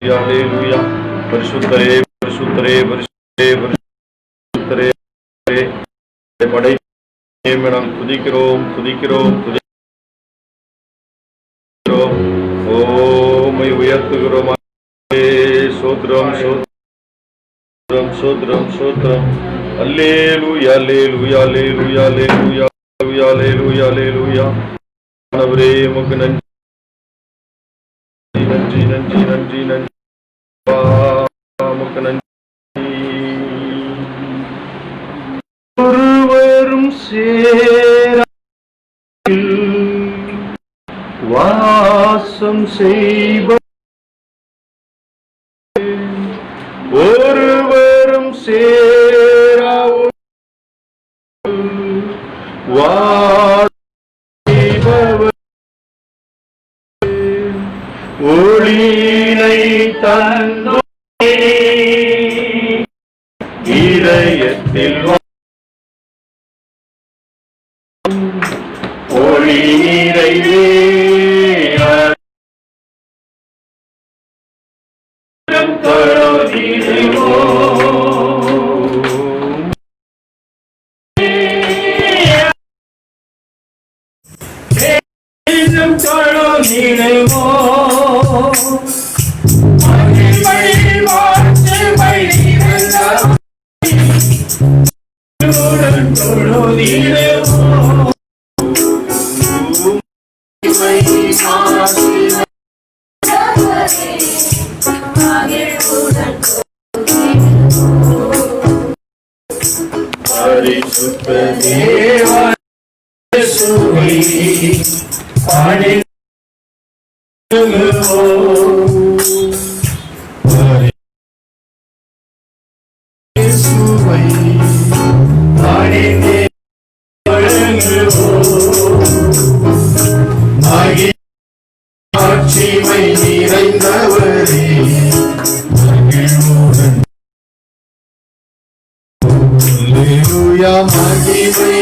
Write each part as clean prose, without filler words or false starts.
ஹல்லேலூயா. பரிசுத்தரே பரிசுத்தரே பரிசுத்தரே பரிசுத்தரே படைத்தே நாம் துதிக்கிறோம் துதிக்கிறோம் துதிக்கிறோம். ஓமை உயர்த்துகிறோம். சோத்ரம் சோத்ரம் சோத்ரம் சோத்ரம். அல்லேலூயா அல்லேலூயா அல்லேலூயா அல்லேலூயா அல்லேலூயா அல்லேலூயா. ஆண்டவரே உமக்கு நன்றி நன்றி நன்றி நன்றி நன்றி உமக்கு நன்றி. ஒருவரும் சேர வாசம் செய்வ ஒருவரும் சேர ஒளியினை தந்தோ இதயத்தில் ஒளி நிறைவே பரிசுத்த தேவா இயேசுவை பாடி இயேசுவை பாடி ஆட்சிமை நிறைந்தவரே அல்லேலூயா மகிமை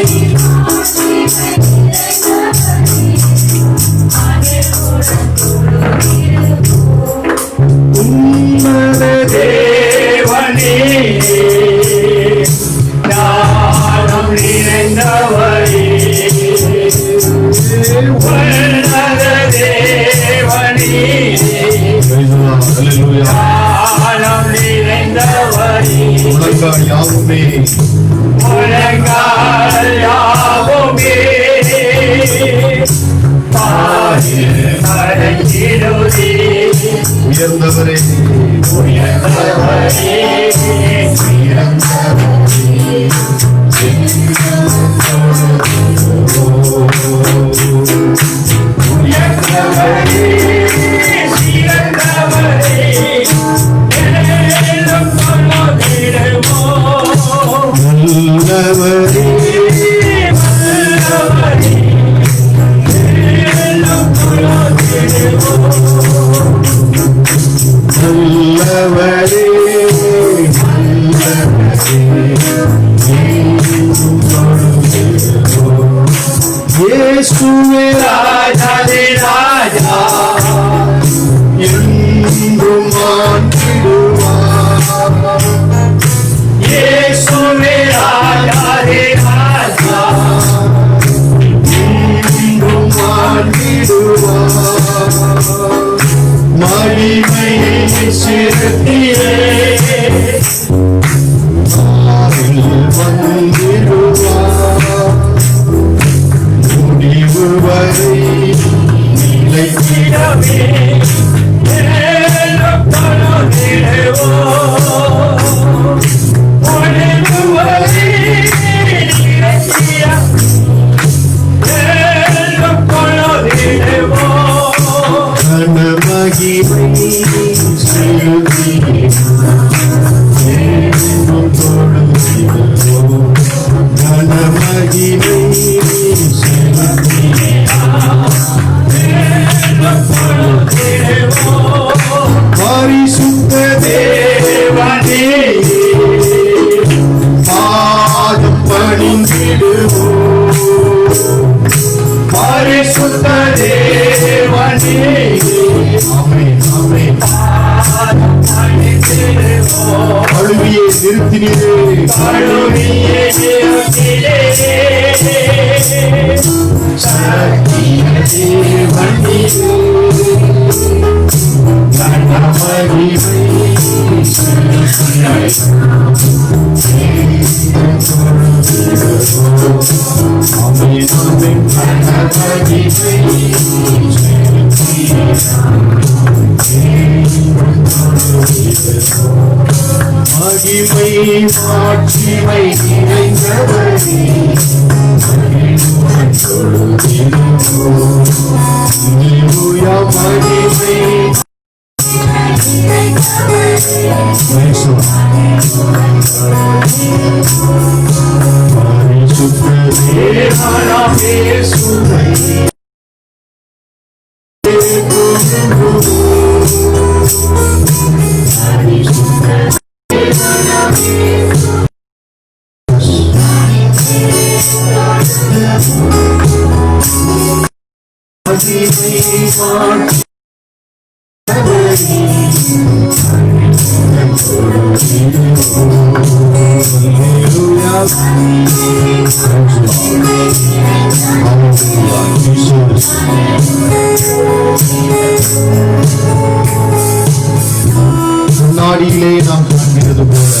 உன்னத தேவனே ஞானம் நிறைந்தவரே உன்னத தேவனே ஞானம் நிறைந்தவரே உலகால் யாவுமே உலகால் யாவுமே உயர்ந்தவரே உயர்ந்தவரே இயேசுவே ராஜாதி ராஜா என்றும் ஆண்டிடுவார். இயேசுவே ராஜாதி ராஜா என்றும் ஆண்டிடுவார். மகிமையை செலுத்தியே வந்திடுவார். முடிவு வரை நிலைத்திடவே பரிசுத்த தேவனே பாதம் பணிந்திடுவோம். பரிசுத்த தேவனே ஆமென் ஆமென் தேவத்தினிலே மகிமை மாட்சிமை நிறைந்தவரே ஹல்லேலூயா மகிமை பரிசுத்த தேவனாம் இயேசுவே முன்னாடியிலே நாம் காண்கிறது போல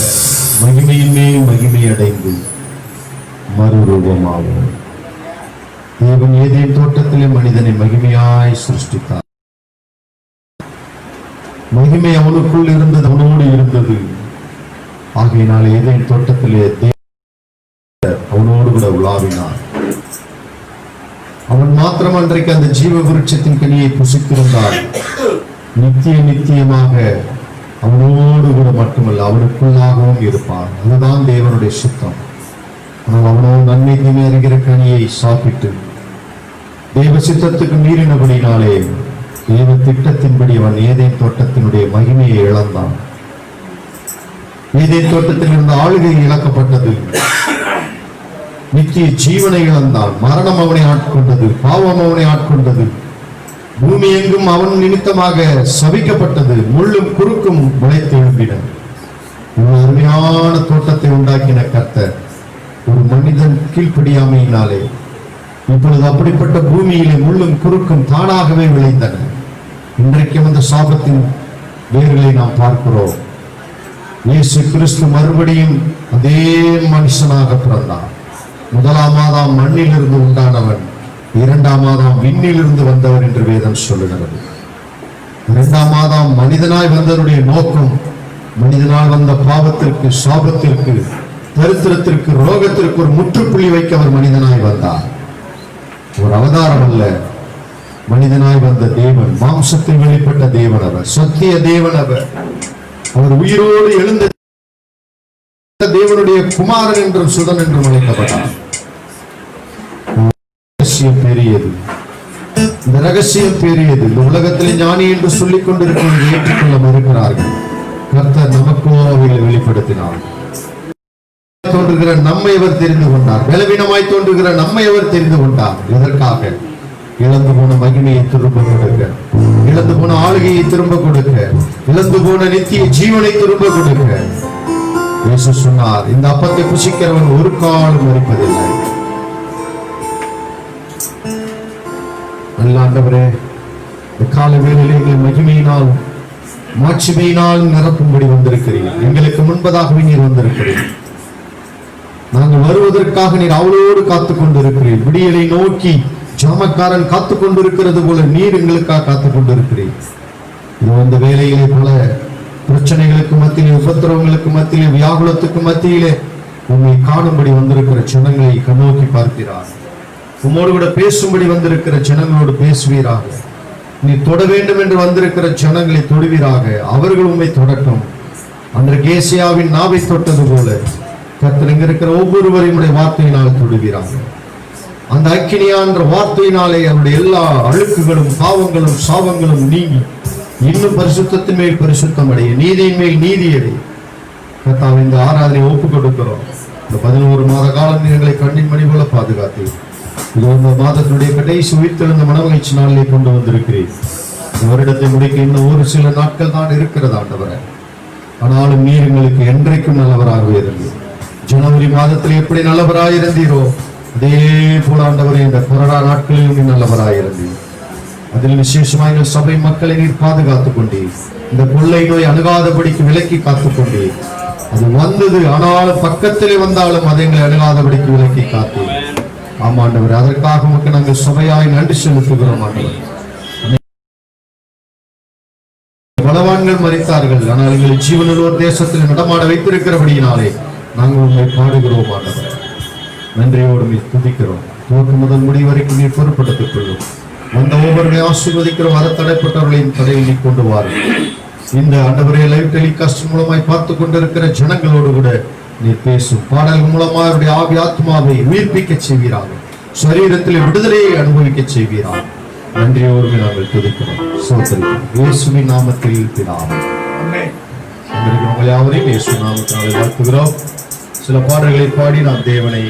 மகிமையின் மேல் மகிமை அடைந்து மறுரூபமாகும். தேவன் ஏதேன் தோட்டத்திலே மனிதனை மகிமையாய் சிருஷ்டித்தார். மகிமை அவனுக்குள் இருந்தது, அவனோடு இருந்தது. ஆகையினால் ஏதேன் தோட்டத்திலே அவனோடு கூட உலாவினார். அவன் மாத்திரம் அன்றைக்கு அந்த ஜீவ விருட்சத்தின் கனியை புசித்திருந்தார். நித்தியமாக அவனோடு கூட மட்டுமல்ல அவனுக்குள்ளாகவும் இருப்பார். அதுதான் தேவனுடைய சுத்தம். ஆனால் அவனோ நன்மை தீமை அறிகிற கனியை சாப்பிட்டு தேவ சித்தத்துக்கு மீறினபடினாலே தேவ திட்டத்தின்படி அவன் ஏதேன் தோட்டத்தினுடைய மகிமையை இழந்தான். ஏதேன் தோட்டத்தில் இருந்த ஆளுகை இழக்கப்பட்டது. நித்திய ஜீவனை இழந்தான். மரணம் அவனை ஆட்கொண்டது, பாவம் அவனை ஆட்கொண்டது. பூமி எங்கும் அவன் நிமித்தமாக சபிக்கப்பட்டது. முள்ளும் குறுக்கும் முளைத்து எழும்பின. ஒரு அருமையான தோட்டத்தை உண்டாக்கின கர்த்தர் ஒரு மனிதன் கீழ்ப்படியாமையினாலே இப்பொழுது அப்படிப்பட்ட பூமியிலே முள்ளும் குறுக்கும் தானாகவே விளைந்தன. இன்றைக்கும் அந்த சாபத்தின் வேர்களை நாம் பார்க்கிறோம். இயேசு கிறிஸ்து மறுபடியும் அதே மனுஷனாக பிறந்தார். முதலாம் ஆதாம் மண்ணிலிருந்து உண்டானவன், இரண்டாம் ஆதாம் விண்ணிலிருந்து வந்தவர் என்று வேதம் சொல்லுகிறது. இரண்டாம் ஆதாம் மனிதனாய் வந்தவருடைய நோக்கம் மனிதனால் வந்த பாவத்திற்கு, சாபத்திற்கு, தரித்திரத்திற்கு, ரோகத்திற்கு ஒரு முற்றுப்புள்ளி வைக்க அவர் மனிதனாய் வந்தார். ஒரு அவதாரம் அல்ல, மனிதனாய் வந்த தேவன், மாம்சத்தில் வெளிப்பட்ட தேவன் அவர், சத்திய தேவன் அவர். அவர் உயிரோடு எழுந்த தேவனுடைய குமாரன் என்றும் சுதன் என்றும் அழைக்கப்பட்டார். ரகசியம் பெரியது. இந்த ரகசியம் பெரியது. இந்த உலகத்திலே ஞானி என்று சொல்லிக் கொண்டிருக்கிறவர்கள் ஏற்றுக்கொள்ள மறுக்கிறார்கள். கர்த்தர் நமக்கோ அவைகளை வெளிப்படுத்தினார். தோன்றுகிற நம்மை அவர் தெரிந்து கொண்டார். பலவீனமாய் தோன்றுகிற நம்மை அவர் தெரிந்து கொண்டார். எதற்காக? இழந்து போன மகிமையை திரும்ப கொடுக்க, இழந்து போன ஆளுகையை திரும்ப கொடுக்க, இழந்து போன நித்திய ஜீவனை திரும்ப கொடுக்க. இயேசு சொன்னார், இந்த அப்பத்தை புசிக்கிறவன் ஒரு காலம் மரிப்பதில்லை. ஆண்டவரே, இந்த கால வேளையிலே எங்களை மகிமையினால் மாட்சிமையினால் நிரப்பும்படி வந்திருக்கிறீர். எங்களுக்கு முன்பதாகவே நீர் வந்திருக்கிறீர். நாங்கள் வருவதற்காக நீர் அவளோடு காத்துக் கொண்டிருக்கிறீர். விடியலை நோக்கி ஜாமக்காரன் காத்துக் கொண்டிருக்கிறது போல நீர் எங்களுக்காக காத்துக் கொண்டிருக்கிறீர். இந்த வேலையிலே போல பிரச்சனைகளுக்கு மத்தியிலே, உபத்திரவங்களுக்கு மத்தியிலே, வியாகுலத்துக்கு மத்தியிலே உண்மை காணும்படி வந்திருக்கிற ஜனங்களை கண்ணோக்கி பார்க்கிறார். உம்மோடு கூட பேசும்படி வந்திருக்கிற ஜனங்களோடு பேசுவீராக. நீ தொட வேண்டும் என்று வந்திருக்கிற ஜனங்களை தொடுவீராக. அவர்கள் உண்மை தொடட்டும். அன்றைக்கு ஏசியாவின் நாவை தொட்டது போல கர்த்தர் இங்க இருக்கிற ஒவ்வொருவரையும் வார்த்தையினால் தொடுவீராக. அந்த அக்கினியான்ற வார்த்தையினாலே அவருடைய எல்லா அழுக்குகளும், பாவங்களும், சாபங்களும் நீங்கி இன்னும் பரிசுத்தத்தின் மேல் பரிசுத்தம் அடைய, நீதியின் மேல் நீதி அடைய. கர்த்தாவே, இந்த ஆராதனை ஒப்பு கொடுக்கிறோம். இந்த 11 மாத காலம் எங்களை கண்ணின் மணி போல பாதுகாத்து இந்த மாதத்தினுடைய கடைசி உயிர்த்தெழுந்த மனமகிழ்ச்சி நாளிலே கொண்டு வந்திருக்கிறேன். இந்த வருடத்தை முடிக்க இன்னும் ஒரு சில நாட்கள் தான் இருக்கிறது. ஆண்டவரே, ஆனாலும் நீர் எங்களுக்கு என்றைக்கும் நல்லவராகவே இருந்தீர். ஜனவரி மாதத்தில் எப்படி நல்லவராயிருந்தீரோ அதே போல ஆண்டவரே இந்த கொரோனா நாட்களிலும் நீ நல்லவராயிருந்தீர். அதில் விசேஷமாக எங்கள் சபை மக்களை நீர் பாதுகாத்துக் கொண்டீர். இந்த கொள்ளை நோய் அணுகாதபடிக்கு விலக்கி காத்துக் கொண்டீர். அது வந்தது, ஆனாலும் பக்கத்திலே வந்தாலும் அதை எங்களை அணுகாதபடிக்கு விலக்கி காத்தீர். ஆமாண்டவர், அதற்காக உமக்கு நாங்கள் சபையாய் நன்றி செலுத்துகிறோம். ஆண்டவர், பலவான்கள் மரித்தார்கள், ஆனால் எங்களை ஜீவனுள்ளோர் தேசத்தில் நடமாட வைத்திருக்கிறபடியினாலே நாங்கள் உண்மை பாடுகிறோம். ஆண்டவர், நன்றியோடு துதிக்கிறோம். துவக்க முதல் முடி வரைக்கும் நீர் பொறுப்படுத்திக் கொள்ளும். வந்த ஒவ்வொருவரை ஆசீர்வதிக்கிறோம். அதை தடைப்பட்டவர்களையும் தடையை நீ கொண்டு வாருங்கள். இந்த ஆண்டவரே லைவ் டெலிகாஸ்ட் மூலமாய் பார்த்து கொண்டிருக்கிற ஜனங்களோடு கூட நீர் பேசும். பாடல்கள் மூலமாக அவருடைய ஆவி ஆத்மாவை உயிர்ப்பிக்க செய்வீராக, சரீரத்தில் விடுதலையை அனுபவிக்க செய்வீராக. நன்றியோடு நாங்கள் துதிக்கிறோம், சோதரிக்கிறோம். இயேசுவின் நாமத்தில் பிதாவே. உங்களை யாவரையும் இயேசு நாமத்தினாலே வாழ்த்துகிறோம். சில பாடல்களை பாடி நாம் தேவனை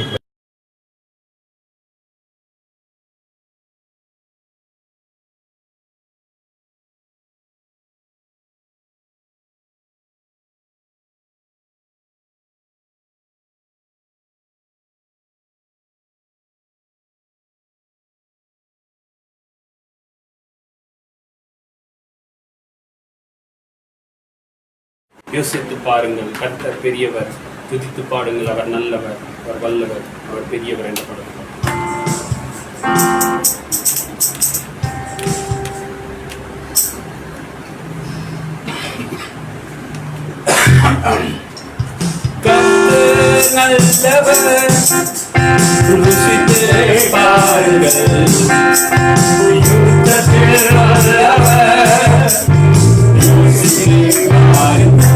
யோசித்து பாருங்கள், கர்த்தர் பெரியவர், துதித்து பாடுங்கள், அவர் நல்லவர், அவர் வல்லவர், அவர் பெரியவர் என்ற படம். கர்த்தர் நல்லவர், ருசித்து பாருங்கள், யுத்தத்தில் வல்லவர், யோசித்து பாருங்கள்.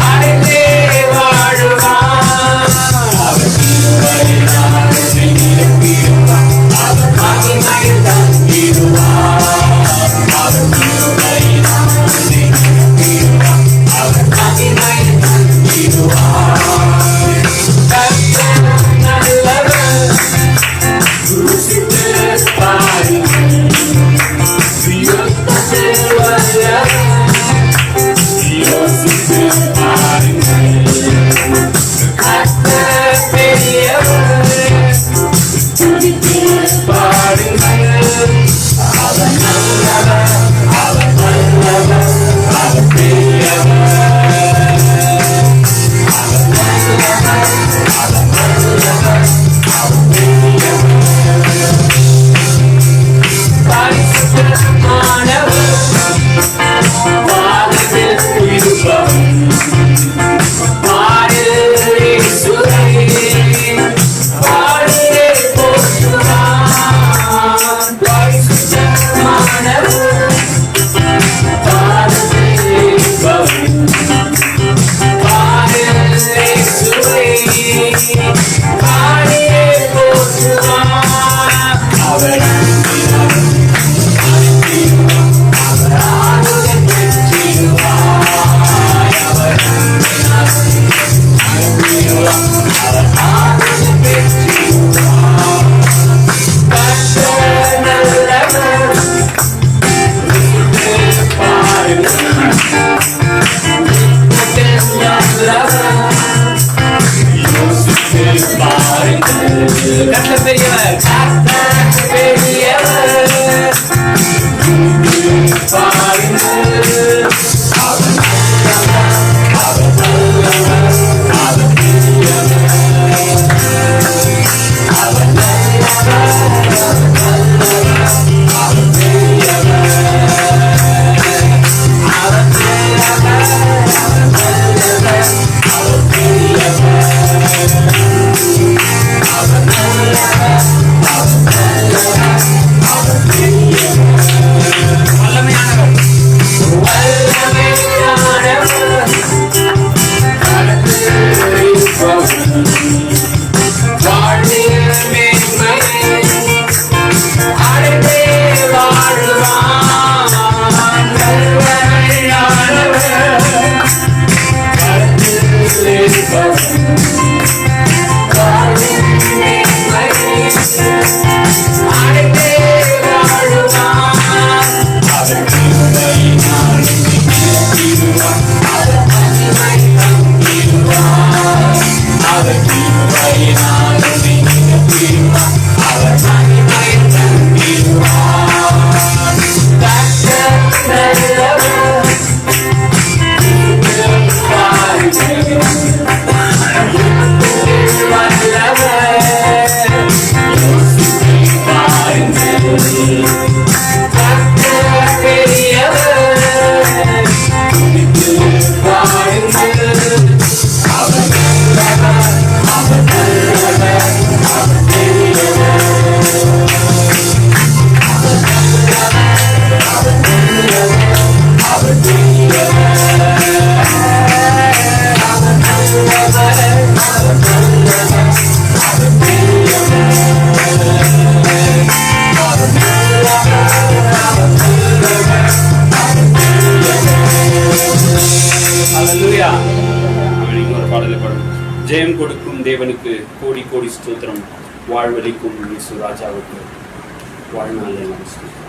வாழ்வே வாழுவா கர்த்தர் பெரியவர், கர்த்தர் பெரியவர். பாருங்கள், அவர் நல்லவர், அவர் நல்லவர், அவர் பெரியவர். அவர் நல்லவர், அவர் நல்லவர், அவர் பெரியவர். அவர் நல்லவர், அவர் நல்லவர், அவர் பெரியவர். அவர் நல்லவர், அவர் நல்லவர், அவர் பெரியவர். வல்லமையானவர், வல்லமையானவர், கடத்திருப்பவர், வாழ்வில் மேன்மையை அடைந்தே வாழ்வான். வல்லமையானவர், கடத்திருப்பவர், வாழ்வில் மேன்மையை அடைந்தே வாழ்வான். அவர் கிருபையினால் நிலைத்திருவார், அவர் மகிமை தங்கிடுவார். அவர் கிருபையினால் நிலைத்திருவார், அவர் மகிமை தங்கிடுவார். கர்த்தர் நல்லவர், ஜெயம் கொடுக்கும் தேவனுக்கு கோடி கோடி ஸ்தோத்திரம். வாழ்வழிக்கும் இயேசு ராஜாவுக்கு வாழ்நாளே நமஸ்காரம்.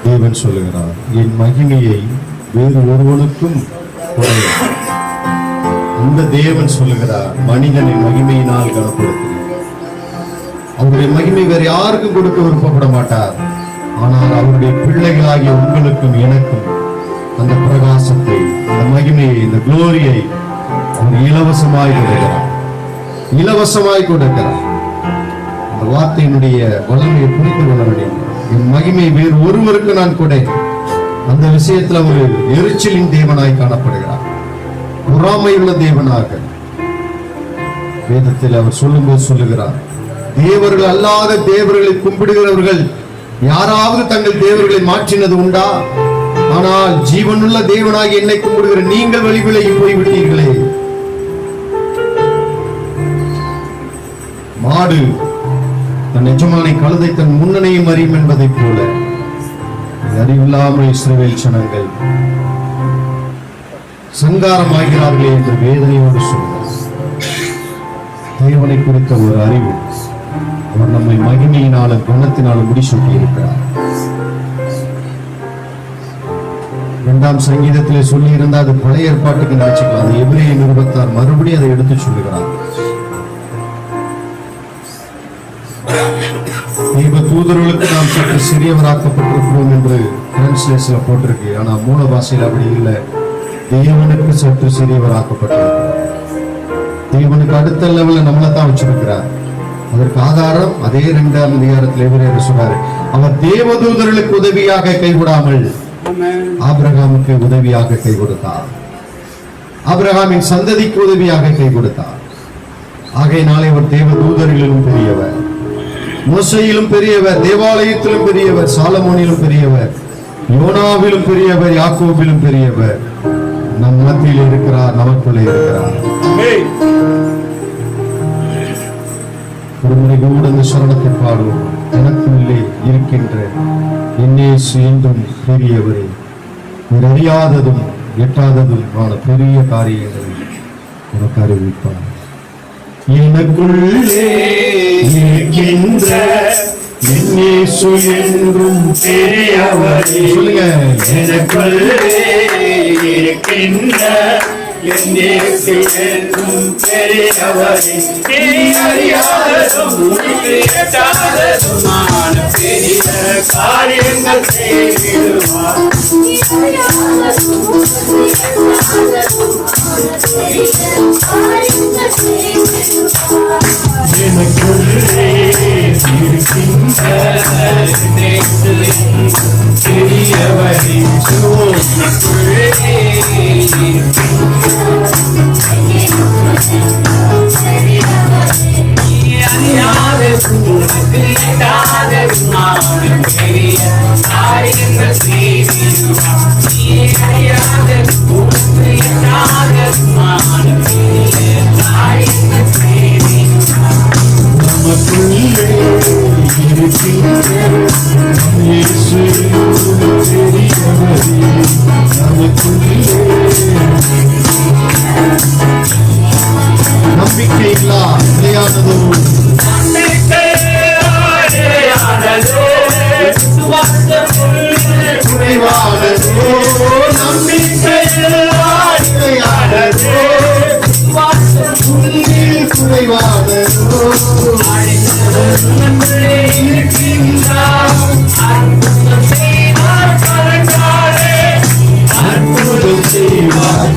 தேவன் சொல்லுகிறார், என் மகிமையை வேறு ஒருவனுக்கும் கொடையாது. இந்த தேவன் சொல்லுகிறார், மனிதனின் மகிமையினால் கனப்படுத்துகிறார். அவருடைய மகிமை வேறு யாருக்கும் கொடுக்க விருப்பப்பட மாட்டார். ஆனால் அவருடைய பிள்ளைகளாகிய உங்களுக்கும் எனக்கும் அந்த பிரகாசத்தை, அந்த மகிமையை, இந்த குளோரியை அவர் இலவசமாய் கொடுக்கிறார். இலவசமாய் கொடுக்கிறார். அந்த வார்த்தையினுடைய வல்லமையை புரிந்து கொள்ள வேண்டும். என் மகிமை வேறு ஒருவருக்கு நான் கொடை. அந்த விஷயத்தில் அவர் எரிச்சலின் தேவனாய் காணப்படுகிறார். பொறாமையுள்ள தேவனாக வேதத்தில் அவர் சொல்லும்போது சொல்லுகிறார், தேவர்கள் அல்லாத தேவர்களை கும்பிடுகிறவர்கள் யாராவது தங்கள் தேவர்களை மாற்றினது உண்டா? ஆனால் ஜீவனுள்ள தேவனாகி என்னை கும்பிடுகிற நீங்கள் வழி விலகி போய்விட்டீர்களே. மாடு தன் எஜமானை கழுதை தன் முன்னணையும் அறியும் என்பதைப் போல அறிவில்லாமல் இஸ்ரவேல் ஜனங்கள் சங்காரமாகிறார்களே என்று வேதனையோடு சொல்கிறார். தேவனை குறித்த ஒரு அறிவு அவர் நம்மை மகிமையினாலும் குணத்தினாலும் முடிசூட்டி இருக்கிறார். 2ஆம் சங்கீதத்திலே சொல்லி இருந்தால் அது பழைய ஏற்பாட்டுக்கு நினைச்சுக்கலாம். அது எபிரேய நிருபத்தார் மறுபடியும் அதை எடுத்து சொல்லுகிறார். தெய்வ தூதர்களுக்கு நாம் சற்று சிறியவராக்கப்பட்டிருக்கிறோம் என்று டிரான்ஸ்லேஷன்ல போட்டிருக்கு. ஆனா மூல பாஷையில் அப்படி இல்லை. தேவனுக்கு சற்று சிறியவராக்கப்பட்டிருக்கிறார். தேவனுக்கு அடுத்த லெவலில் நம்மளை தான் வச்சிருக்கிறார். அதற்கு ஆதாரம் அதே 2ஆம் அதிகாரத்தில் எபிரேயர் சொல்றாரு, அவர் தேவதூதர்களுக்கு உதவியாக கைவிடாமல் ஆபிரகாமுக்கு உதவியாக கை கொடுத்தார். ஆபிரகாமின் சந்ததிக்கு உதவியாக கை கொடுத்தார். ஆகையினாலே அவர் தேவதூதர்களிலும் பெரியவர், மோசையிலும் பெரியவர், தேவாலயத்திலும் பெரியவர், சாலமோனிலும் பெரியவர், யோனாவிலும் பெரியவர், யாக்கோபிலும் பெரியவர். நம் மத்தியில் இருக்கிறார், நமக்குள்ளே இருக்கிறார். ஒரு முறை கூட இந்த சரணத்தை பாடுவோம். எனக்குள்ளே இருக்கின்ற என்னே சுயந்தும் பெரியவரே, அறியாததும் எட்டாததும் ஆன பெரிய காரியங்களை உனக்கு அறிவிப்பார். எனக்குள்ளே இருக்கின்ற என்னே சுயந்தும் பெரியவரே, சொல்லுங்க. எனக்குள்ளே இருக்கின்ற என்னே சுயந்தும் பெரியவரே, அறியாததும் எட்டாததுமான பெரிய காரியங்கள் செய்திடுவார். எனக்குள்ளே இருக்கின்ற பெரியவரே, நம்பிக்கை இல்லா நிலையானதோ குறைவானதோ நம்பிக்கை இல்லா நிலையானதோ குறைவானதோ அற்புதம் செய்வார்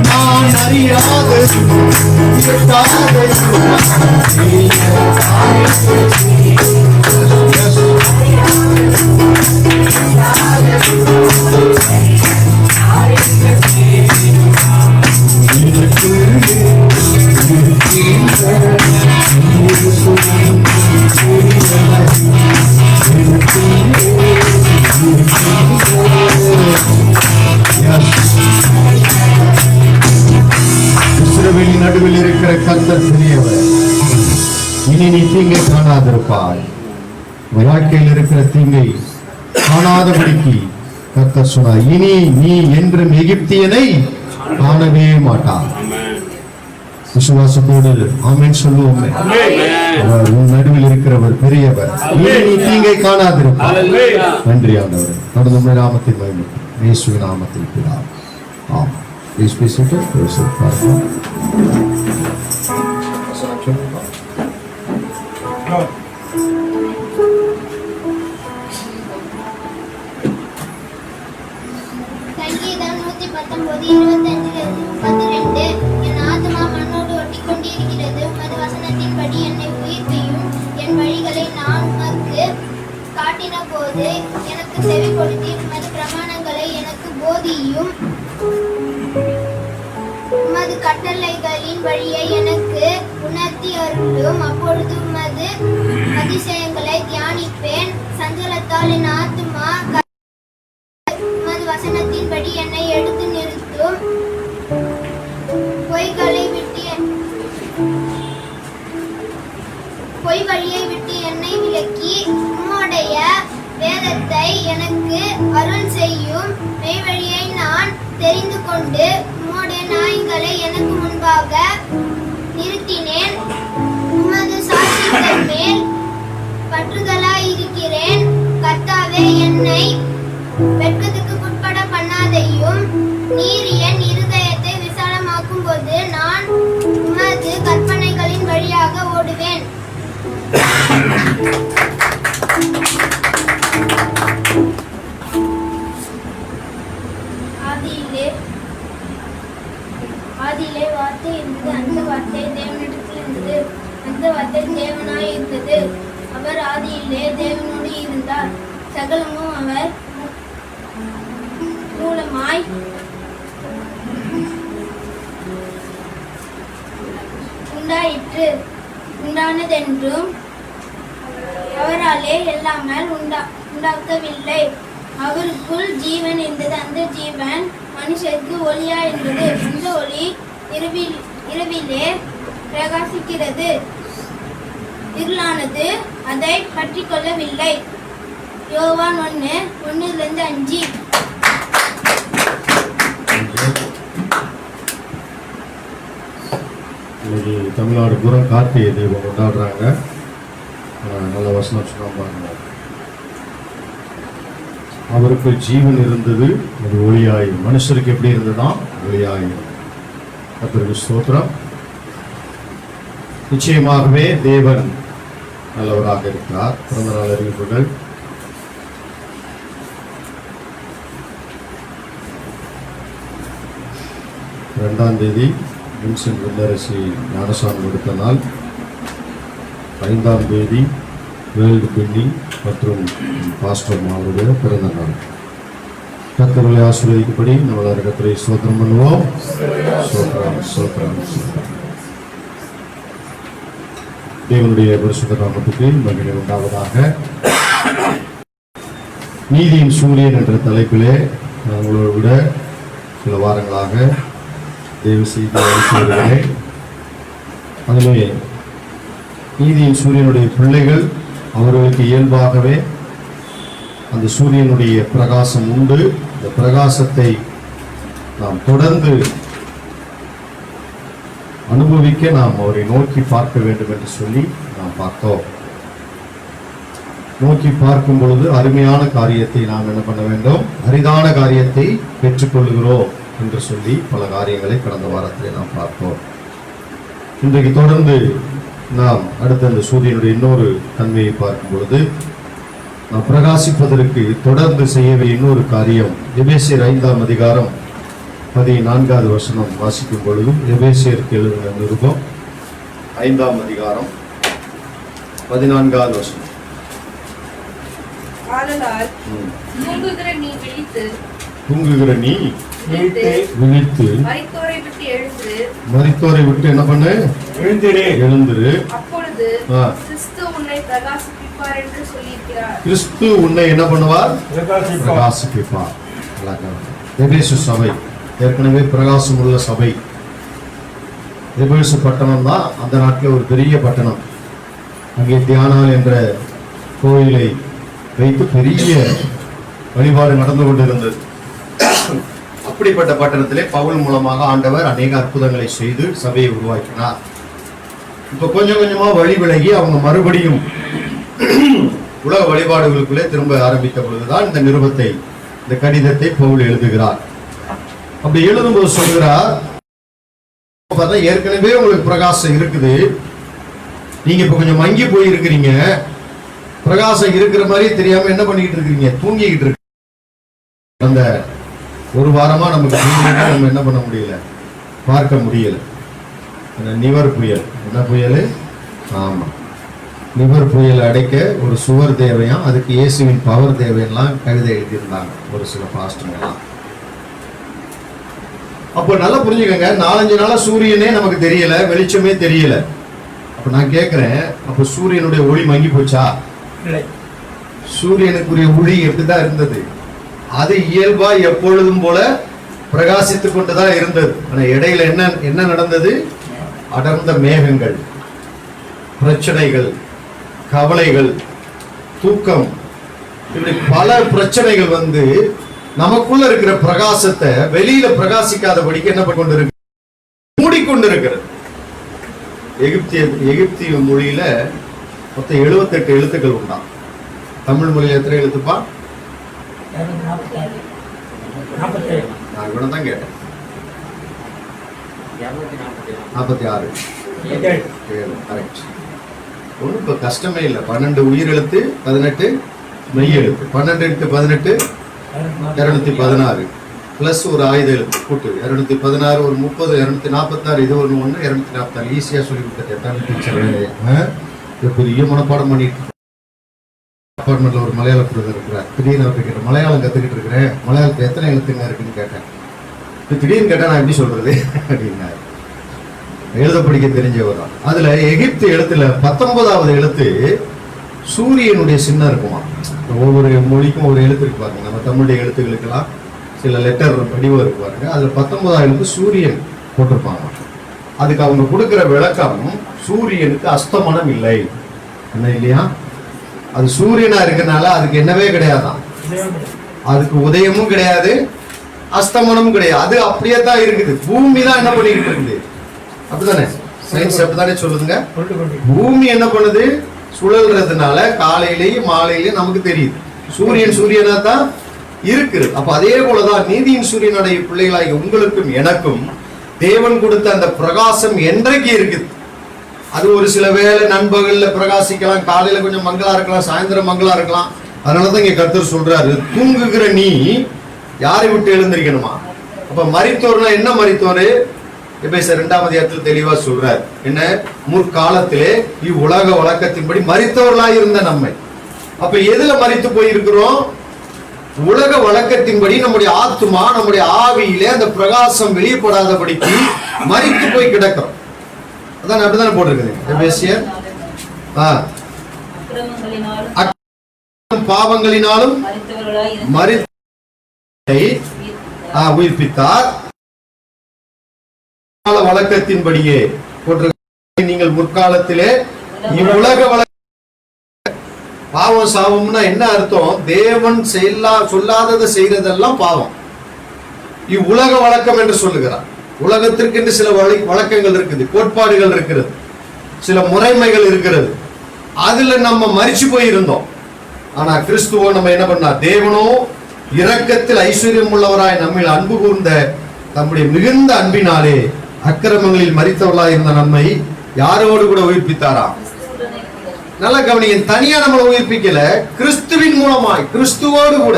நான் அறியாத இஸ்ரவேலின் நடுவில் இருக்கிற கர்த்தர் பெரியவர். இனி நீ தீங்கை காணாதிருப்பாய். வாழ்க்கையில் இருக்கிற தீங்கை காணாதபடிக்கு கர்த்தர் சொன்னார், இனி நீ என்றும் எகிப்தியனை காணவே மாட்டார். விசுவாசத்தோடு ஆமென் சொல்லுவோமே. அவர் உன் நடுவில் இருக்கிறவர் பெரியவர். இனி நீ தீங்கை காணாதிருப்பாய். நன்றி ஆண்டவரே. கடந்த நாமத்தின் மகிமை இயேசுவின் நாமத்தில் பிதாவே. ஆமென். Please be seated. Worship Father. சங்கீதம் 119:25-32. என் ஆத்துமா மண்ணோடு ஒட்டிக்கொண்டிருக்கிறது. உமது வசனத்தின்படி என்னை உயிர்ப்பியும். என் வழிகளை நான் உமக்கு காட்டின போது எனக்கு செவி கொடுத்து உமது பிரமாணங்களை எனக்கு போதியும். உமது கட்டளைகளின் வழியை எனக்கு உணர்த்தி அருளும். அப்பொழுது உமது அதிசயங்களை தியானிப்பேன். சஞ்சலத்தால் என் ஆத்துமா உமது வசனத்தின்படி என்னை எடுத்து நிறுத்தும். பொய் வழியை விட்டு என்னை விலக்கி உம்முடைய வேதத்தை எனக்கு அருள் செய்யும். மெய்வழியை நான் தெரிந்து கொண்டு உம்முடைய நியாயங்களை எனக்கு முன்பாக நிறுத்தினேன். உமது சாட்சிகள் மேல் பற்றுதலாயிருக்கிறேன். கர்த்தாவே, என்னை வெட்கத்துக்கு உட்பட பண்ணாதையும். நீர் என் இருதயத்தை விசாலமாக்கும் போது நான் உமது கற்பனைகளின் வழியாக ஓடுவேன். ஆதியிலே வார்த்தை இருந்தது. அந்த வார்த்தை தேவனிடத்தில் இருந்தது. அந்த வார்த்தை தேவனாய் இருந்தது. அவர் ஆதியிலே தேவனோடு இருந்தார். சகலமும் அவர் மூலமாய் உண்டாயிற்று. உண்டானதென்றும் அவராலே எல்லாமல் உண்டாக்கவில்லை. அவருக்குள் ஜீவன் இருந்தது. அந்த ஜீவன் மனுஷருக்கு ஒளியா இருந்தது. அந்த ஒளி இரவிலே பிரகாசிக்கிறது. இருளானது அதை பற்றி கொள்ளவில்லை. யோவான் 1:1-5. இன்னைக்கு தமிழ்நாடு பூரா கார்த்திகை தீபம் கொண்டாடுறாங்க. நல்ல வசனம் சொன்னாங்க. அவருக்கு ஜீவன் இருந்தது, அது ஒளியாய். மனுஷருக்கு எப்படி இருந்ததுன்னா ஒளியாய். கர்த்தருக்கு ஸ்தோத்திரம். நிச்சயமாகவே தேவன் நல்லவராக இருக்கிறார். பிறந்த நாள் அறிவிப்புகள். இரண்டாம் தேதி வின்சென்ட் வெள்ளரசி ஞானசாமி எடுத்த நாள். 5ஆம் தேதி வேல்டு பின்னி மற்றும் பாஸ்டர் மாவுடைய பிறந்த நாள். கர்த்தர்களை ஆசீர்வதிக்கும்படி நம்மளால் கர்த்தரை ஸ்தோத்திரம் பண்ணுவோம். ஸ்தோத்திரம், ஸ்தோத்திரம், ஸ்தோத்திரம். தேவனுடைய பரிசுத்த நாமத்துக்கு மகிமை உண்டாவதாக. நீதியின் சூரியன் என்ற தலைப்பிலே நான் உங்களோட விட சில வாரங்களாக தேவ செய்தி அளித்து வருகிறேன். அதிலே நீதியின் சூரியனுடைய பிள்ளைகள் அவர்களுக்கு இயல்பாகவே அந்த சூரியனுடைய பிரகாசம் உண்டு. இந்த பிரகாசத்தை நாம் தொடர்ந்து அனுபவிக்க நாம் அவரை நோக்கி பார்க்க வேண்டும் என்று சொல்லி நாம் பார்த்தோம். நோக்கி பார்க்கும் பொழுது அருமையான காரியத்தை நாம் என்ன பண்ண வேண்டும், அரிதான காரியத்தை பெற்றுக்கொள்கிறோம் என்று சொல்லி பல காரியங்களை கடந்த வாரத்தில் நாம் பார்த்தோம். இன்றைக்கு தொடர்ந்து நாம் அடுத்த அந்த சூரியனுடைய இன்னொரு தன்மையை பார்க்கும் பொழுது நாம் பிரகாசிப்பதற்கு தொடர்ந்து செய்யவே இன்னொரு காரியம். எபேசியர் 5ஆம் அதிகாரம் 14வது வசனம் வாசிக்கும் பொழுது, எபேசியருக்கு எழுதின நிருபம் 5ஆம் அதிகாரம் 14வது வசனம். ஆதலால் தூங்குகிற நீ விழித்து மரித்தோரை விட்டு எழுந்து, மரித்தோரை விட்டு என்ன பண்ணு, எழுந்திரு. அப்பொழுது கிறிஸ்து உன்னை பிரகாசிப்பிப்பார் என்று சொல்லியிருக்கிறார். கிறிஸ்து உன்னை என்ன பண்ணுவார், பிரகாசிப்பிப்பார். எபேசு சபை ஏற்கனவே பிரகாசம் உள்ள சபை. எபேசு பட்டணம் தான் அந்த நாட்டில் ஒரு பெரிய பட்டணம். அங்கே தியானால் என்ற கோயிலை வைத்து பெரிய வழிபாடு நடந்து கொண்டிருந்தது. அப்படிப்பட்ட பட்டணத்திலே பவுல் மூலமாக ஆண்டவர் அநேக அற்புதங்களை செய்து சபையை உருவாக்கினார். இப்ப கொஞ்சம் கொஞ்சமா வழி விலகி அவங்க மறுபடியும் உலக வழிபாடுகளுக்குள்ளே திரும்ப ஆரம்பித்த பொழுதுதான் இந்த நிருபத்தை, இந்த கடிதத்தை பவுல் எழுதுகிறார். அப்படி எழுதும்போது சொல்கிறார், ஏற்கனவே உங்களுக்கு பிரகாசம் இருக்குது, நீங்க இப்ப கொஞ்சம் மங்கி போய் இருக்கிறீங்க, பிரகாசம் இருக்கிற மாதிரி தெரியாம என்ன பண்ணிக்கிட்டு இருக்கீங்க, தூங்கிக்கிட்டு இருக்கு. அந்த ஒரு வாரமா நமக்கு நம்ம என்ன பண்ண முடியல, பார்க்க முடியல. நிவர் புயல், என்ன புயல், ஆமா நிவர் புயல் அடைக்க ஒரு சுவர் தேவையா, அதுக்கு இயேசுவின் பவர் தேவையெல்லாம் கவிதை எழுதியிருந்தாங்க ஒரு சில பாஸ்டர்லாம். அப்போ நல்லா புரிஞ்சுக்கங்க, 4-5 நாளா சூரியனே நமக்கு தெரியல, வெளிச்சமே தெரியல. அப்ப நான் கேட்கிறேன், அப்ப சூரியனுடைய ஒளி மங்கி போச்சா? சூரியனுக்குரிய ஒளி எப்படிதான் இருந்தது, அது இயல்பா எப்பொழுதும் போல பிரகாசித்துக் கொண்டுதான் இருந்தது. ஆனா இடையில என்ன நடந்தது, அடர்ந்த மேகங்கள், பிரச்சனைகள், கவலைகள், தூக்கம், இப்படி பல பிரச்சனைகள் வந்து நமக்குள்ள இருக்கிற பிரகாசத்தை வெளியில பிரகாசிக்காதபடிக்கு என்ன கொண்டிருக்கு, மூடிக்கொண்டிருக்கிறது. எகிப்திய மொழியில மொத்தம் 78 எழுத்துக்கள் உண்டாம். தமிழ் மொழியில எத்தனை எழுத்துப்பா? நான் கூட தான் கேட்டேன். 46. கரெக்ட். ஒன்றும் இப்போ கஷ்டமே இல்லை. 12 உயிர் எழுத்து, 18 மெய் எழுத்து. 12 × 18 216 பிளஸ் ஒரு ஆயுத எழுத்து கூட்டு 216, ஒரு 30, 246. இது ஒன்று 244. ஈஸியாக சொல்லி கொடுத்துட்டேன். தமிழ் டீச்சர் பெரிய மனப்பாடம் பண்ணிட்டு அப்பார்ட்மெண்ட்ல ஒரு மலையாள பிரதர் இருக்கிறார். திடீர்னு அவர்கிட்ட கேட்டேன், மலையாளம் கற்றுக்கிட்டு இருக்கிறேன், மலையாளத்தில் எத்தனை எழுத்துங்க இருக்குன்னு கேட்டேன். திடீர்னு கேட்டேன், நான் எப்படி சொல்றது அப்படின்னாரு. எழுத படிக்க தெரிஞ்சவர் தான். அதுல எகிப்து எழுத்துல 19வது எழுத்து சூரியனுடைய சின்னம் இருக்குமா. ஒவ்வொரு மொழிக்கும் ஒரு எழுத்து இருக்கு பாருங்க. நம்ம தமிழுடைய எழுத்துக்களுக்கெல்லாம் சில லெட்டர் வடிவம் இருக்கு பாருங்க. அதுல 19வது எழுத்து சூரியன் போட்டிருப்பாங்க. அதுக்கு அவங்க கொடுக்கிற விளக்கம், சூரியனுக்கு அஸ்தமனம் இல்லை. என்ன இல்லையா, அது சூரியனா இருக்கனால அதுக்கு என்னவே கிடையாதான், அதுக்கு உதயமும் கிடையாது, அஸ்தமனமும் கிடையாது, அது அப்படியே தான் இருக்குது. பூமி தான் என்ன பண்ணிக்கிட்டு இருக்குது, அப்படித்தானே சயின்ஸ் அப்படித்தானே சொல்லுதுங்க. பூமி என்ன பண்ணுது, சுழல்றதுனால காலையிலேயும் மாலையிலேயும் நமக்கு தெரியுது சூரியனா தான் இருக்குது. அப்ப அதே போலதான் நீதியின் சூரியனுடைய பிள்ளைகளாகி உங்களுக்கும் எனக்கும் தேவன் கொடுத்த அந்த பிரகாசம் என்றைக்கு இருக்குது. அது ஒரு சில வேளை நண்பகல்ல பிரகாசிக்கலாம், காலையில கொஞ்சம் மங்களா இருக்கலாம், சாயந்தரம் மங்களா இருக்கலாம். அதனாலதான் இங்க கர்த்தர் சொல்றாரு, தூங்குகிற நீ யாரை விட்டு எழுந்திருக்கணுமா. அப்ப மரித்தோர்னா என்ன மரித்தோரு, எபேசியர் 2ஆம் அதிகாரத்தில் தெளிவா சொல்றார். என்ன, முற்காலத்திலே இவ்வுலக வழக்கத்தின்படி மரித்தவர்களாய் இருந்த நம்மை. அப்ப எதுல மரித்து போயிருக்கிறோம், உலக வழக்கத்தின்படி நம்முடைய ஆத்மா, நம்முடைய ஆவியிலே அந்த பிரகாசம் வெளிப்படாதபடிக்கு மரித்து போய் கிடக்கிறோம். அதான் அப்படித்தானே போட்டிருக்குது எபேசியர். பாவங்களினாலும் மரி உயிர்ப்பித்தார். வழக்கத்தின்படியே நீங்கள் முற்காலத்திலே இவ்வுலக பாவம் சாபம்னா என்ன அர்த்தம்? தேவன் சொல்லாததை செய்யறதெல்லாம் பாவம். இவ்வுலக வழக்கம் என்று சொல்லுகிறார். உலகத்திற்கு என்று சில வழக்கங்கள் இருக்குது, கோட்பாடுகள் இருக்கிறது, சில முறைமைகள் இருக்கிறது. அதுல நம்ம மரிச்சு போயிருந்தோம். ஆனா கிறிஸ்துவோ நம்ம என்ன பண்ணார்? தேவனோ இரக்கத்தில் ஐஸ்வர்யம் உள்ளவராய் நம்மில் அன்பு கூர்ந்த நம்முடைய மிகுந்த அன்பினாலே அக்கிரமங்களில் மரித்தவர்களாய் இருந்த நம்மை யாரோடு கூட உயிர்ப்பித்தாராம்? நல்ல கவனிங்க, தனியா நம்மளை உயிர்ப்பிக்கல, கிறிஸ்துவின் மூலமாய், கிறிஸ்துவோடு கூட.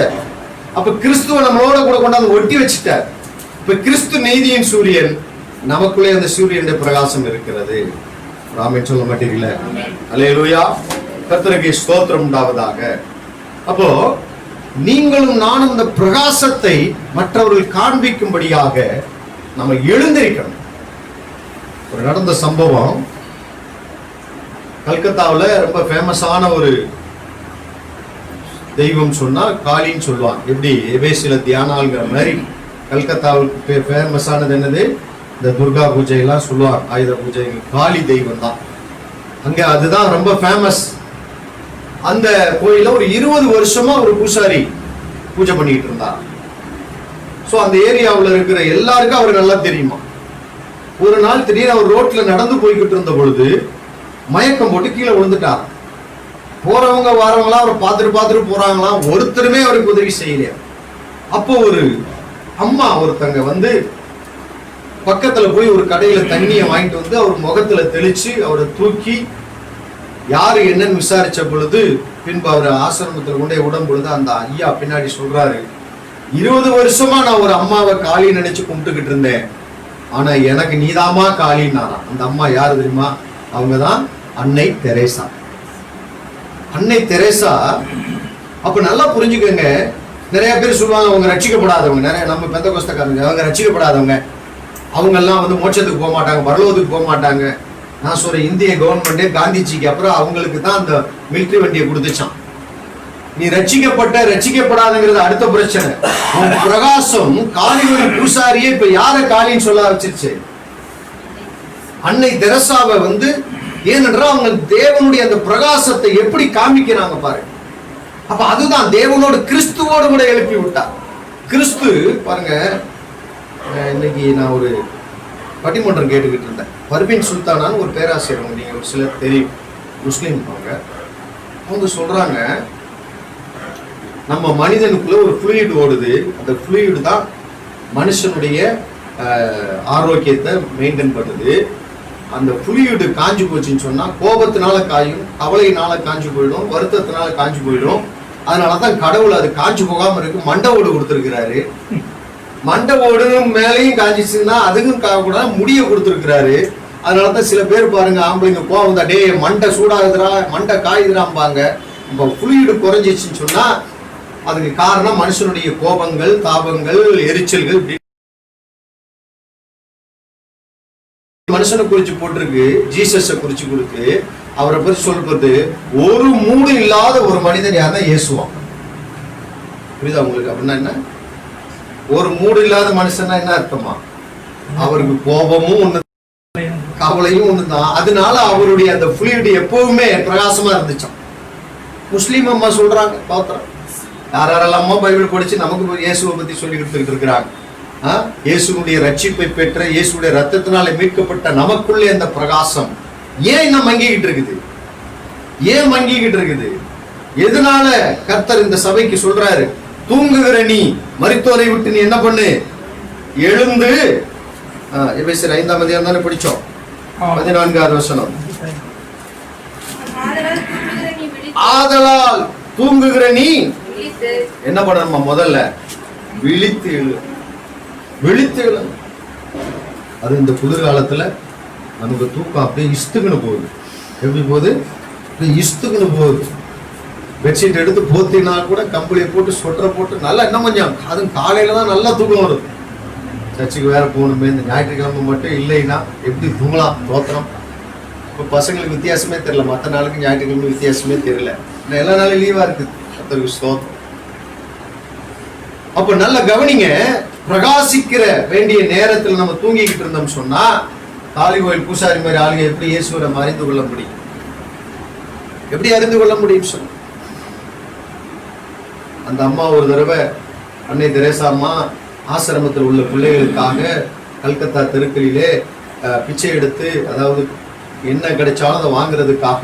அப்ப கிறிஸ்துவ நம்மளோட கூட கொண்டாந்து ஒட்டி வச்சுட்டார். இப்ப கிறிஸ்து நீதியின் சூரியன், நமக்குள்ளே அந்த சூரியனுடைய பிரகாசம் இருக்கிறது. ராமன் சொல்ல மாட்டீங்களா? அல்லேலூயா, கர்த்தருக்கு ஸ்தோத்திரம் உண்டாவதாக. அப்போ நீங்களும் நானும் இந்த பிரகாசத்தை மற்றவர்கள் காண்பிக்கும்படியாக நம்ம எழுந்திருக்கணும். ஒரு நடந்த சம்பவம், கல்கத்தாவில் ரொம்ப ஃபேமஸான ஒரு தெய்வம் சொன்னா காளின்னு சொல்லுவாங்க. எப்படி எபேசில தியானாங்கிற மாதிரி கல்கத்தாவுக்கு ஃபேமஸானது என்னது? இந்த துர்கா பூஜை எல்லாம் சொல்லுவாங்க, ஆயுத பூஜை. காளி தெய்வம் தான் அங்க, அதுதான் ரொம்ப ஃபேமஸ். அந்த கோயில ஒரு 20 வருஷமா ஒரு பூசாரி பூஜை பண்ணிட்டு இருந்தார். ஸோ அந்த ஏரியாவில் இருக்கிற எல்லாருக்கும் அவர் நல்லா தெரியுமா. ஒரு நாள் திடீர்னு அவர் ரோட்ல நடந்து போய்கிட்டு இருந்த பொழுது மயக்கம் போட்டு கீழே விழுந்துட்டார். போறவங்க வரவங்களாம் அவரை பார்த்துட்டு போறாங்களாம், ஒருத்தருமே அவருக்கு உதவி செய்யலையா. அப்போ ஒரு அம்மா ஒருத்தங்க வந்து பக்கத்துல போய் ஒரு கடையில தண்ணியை வாங்கிட்டு வந்து அவர் முகத்துல தெளிச்சு அவரை தூக்கி யாரு என்னன்னு விசாரிச்ச பொழுது, பின்பு அவர் ஆசிரமத்தில் கொண்டே விடும் பொழுது அந்த ஐயா பின்னாடி சொல்றாரு, 20 வருஷமா நான் ஒரு அம்மாவை காளி நினைச்சு கும்பிட்டுக்கிட்டு இருந்தேன், ஆனா எனக்கு நீதாமா காளின்னாரா. அந்த அம்மா யாரு தெரியுமா? அவங்கதான் அன்னை தெரேசா. அன்னை தெரேசா. அப்ப நல்லா புரிஞ்சுக்கோங்க, நிறைய பேர் சொல்லுவாங்க அவங்க ரட்சிக்கப்படாதவங்க, நிறைய நம்ம பெந்தகோஸ்தக்காரங்க அவங்க ரட்சிக்கப்படாதவங்க, அவங்க எல்லாம் வந்து மோட்சத்துக்கு போக மாட்டாங்க, பரலோகத்துக்கு போக மாட்டாங்க. நான் சொல்றேன், இந்திய கவர்மெண்டே காந்திஜிக்கு அப்புறம் அவங்களுக்கு தான் அந்த மிலிட்டரி வண்டியை கொடுத்துச்சான். நீ ரட்சிக்கப்படாதுங்கிறது அடுத்த பிரச்சனை. உன் பிரகாசம் காளியோட பூசாரியே இப்ப யார காளின்னு சொல்ல வச்சிருச்சு? அன்னை தெரசாவை வந்து, ஏனென்றால் அவங்க தேவனுடைய அந்த பிரகாசத்தை எப்படி காமிக்கிறாங்க பாருங்க. அப்ப அதுதான் தேவனோடு கிறிஸ்துவோடு கூட எழுப்பி விட்டார். கிறிஸ்து பாருங்க, இன்னைக்கு நான் ஒரு பட்டிமன்றம் கேட்டுக்கிட்டு இருந்தேன். பர்வீன் சுல்தானான்னு ஒரு பேராசிரியர், நீங்க ஒரு சிலர் தெரியும், முஸ்லீம். அவங்க சொல்றாங்க, நம்ம மனிதனுக்குள்ள ஒரு ஃப்ளூயிட் ஓடுது, அந்த ஃப்ளூயிட் தான் மனுஷனுடைய ஆரோக்கியத்தை மெயின்டைன் பண்ணுது. அந்த ஃப்ளூயிடு காஞ்சி போச்சுன்னு சொன்னா கோபத்தினால காயும், கவலையினால காஞ்சி போயிடும், வருத்தத்தினால காஞ்சி போயிடும். அதனாலதான் கடவுள் அது காஞ்சி போகாம இருக்கு மண்டை ஓடு கொடுத்துருக்கிறாரு. மண்டை ஓடு மேலையும் காஞ்சிச்சுன்னா அதுக்கும் கூட முடிய கொடுத்துருக்கிறாரு. அதனாலதான் சில பேர் பாருங்க, ஆம்பளைங்க கோவம் தான், டே மண்டை சூடாகுதுரா, மண்டை காயுதுராம்பாங்க. இப்போ ஃப்ளூயிடு குறைஞ்சிச்சுன்னு சொன்னா அதுக்கு காரணம் மனுஷனுடைய கோபங்கள், தாபங்கள், எரிச்சல்கள். மனுஷனை குறிச்சு போட்டிருக்கு, ஜீசஸை குறிச்சு கொடுத்து அவரை பற்றி சொல்றது, ஒரு மூடு இல்லாத ஒரு மனிதன் யாருன்னா இயேசுவான். புரியுதா உங்களுக்கு? அப்படின்னா என்ன? ஒரு மூடு இல்லாத மனுஷன்னா என்ன அர்த்தமா? அவருக்கு கோபமும் ஒண்ணு, கவலையும் ஒண்ணுதான். அதனால அவருடைய அந்த ஃப்ளூயிட் எப்பவுமே பிரகாசமா இருந்துச்சான். முஸ்லீம் அம்மா சொல்றாங்க, பாத்திரம் யாரெல்லாமோ பைபிள் படிச்சு நமக்கு இயேசுவை பத்தி சொல்லி கொடுத்துக்கிட்டு இருக்கிறாங்க. இயேசுடைய ரட்சிப்பை பெற்ற, இயேசுடைய ரத்தத்தினால மீட்கப்பட்ட நமக்குள்ளே அந்த பிரகாசம் ஏன் இன்னும் மங்கிக்கிட்டு இருக்குது? ஏன் மங்கிக்கிட்டு இருக்குது? எதனால கர்த்தர் இந்த சபைக்கு சொல்றாரு, தூங்குகிற நீ மரித்தோரை விட்டு நீ என்ன பண்ணு, எழுந்து. எபேசியர் 5ஆம் அதிகாரம் தானே படிச்சோம், 14வது வசனம். ஆதலால் தூங்குகிற நீ என்ன பண்ணணுமா? முதல்ல விழித்து எழு. விழித்து எழு. அது இந்த குளிர்காலத்துல நமக்கு தூக்கம் அப்படியே இஸ்துக்குன்னு போகுது. எப்படி போகுது? இஸ்துக்குன்னு போகுது. பெட்ஷீட் எடுத்து போத்தினா கூட கம்பளியை போட்டு சொட்டரை போட்டு நல்லா இன்னும் கொஞ்சம், அதுவும் காலையில தான் நல்லா தூக்கம் வருது. சர்ச்சுக்கு வேற போகணுமே, இந்த ஞாயிற்றுக்கிழமை மட்டும் இல்லைன்னா எப்படி தூங்கலாம்? தோத்திரம். இப்போ பசங்களுக்கு வித்தியாசமே தெரியல, மற்ற நாளுக்கு ஞாயிற்றுக்கிழமை வித்தியாசமே தெரியல. எல்லா நாளும் லீவா இருக்குது. கர்த்தருக்கு ஸ்தோத்திரம். அப்ப நல்ல கவனிங்க, பிரகாசிக்கிற வேண்டிய நேரத்தில் நம்ம தூங்கிக்கிட்டு இருந்தோம் சொன்னா காளி கோயில் பூசாரி மாதிரி ஆளுங்க எப்படி இயேசுவை அறிந்து கொள்ள முடியும்? எப்படி அறிந்து கொள்ள முடியும் சொல்ல? அந்த அம்மா ஒரு தடவை அன்னை தெரேசா அம்மா ஆசிரமத்தில் உள்ள பிள்ளைகளுக்காக கல்கத்தா தெருக்களிலே பிச்சை எடுத்து, அதாவது என்ன கிடைச்சாலும் அதை வாங்குறதுக்காக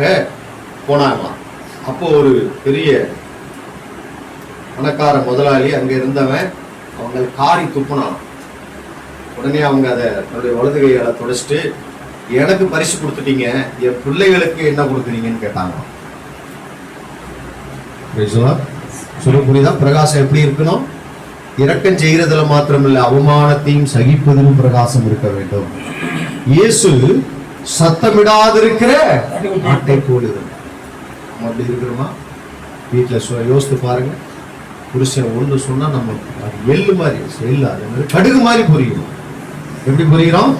போனாங்களாம். அப்போ ஒரு பெரிய பணக்கார முதலாளி அங்க இருந்தவன் அவங்க காரி துப்புனான். உடனே அவங்க அதை தன்னுடைய வலது கையால தொடச்சிட்டு, எனக்கு பரிசு கொடுத்துட்டீங்க, என் பிள்ளைகளுக்கு என்ன கொடுக்குறீங்கன்னு கேட்டாங்க. சொல்ல புரியுதா? பிரகாசம் எப்படி இருக்கணும்? இரக்கம் செய்யறதுல மாத்திரமில்ல, அவமானத்தையும் சகிப்பதிலும் பிரகாசம் இருக்க வேண்டும். இயேசு சத்தமிடாதிருக்கிற நாட்டை போல் இருந்தார். நம்ம அப்படி இருக்கிறோமா? வீட்டுல யோசித்து பாருங்க. புருஷன் ஒன்று சொன்னா நம்ம எள்ளு மாதிரி செய்யல, கடுகு மாதிரி புரியும். எப்படி புரிகிறோம்?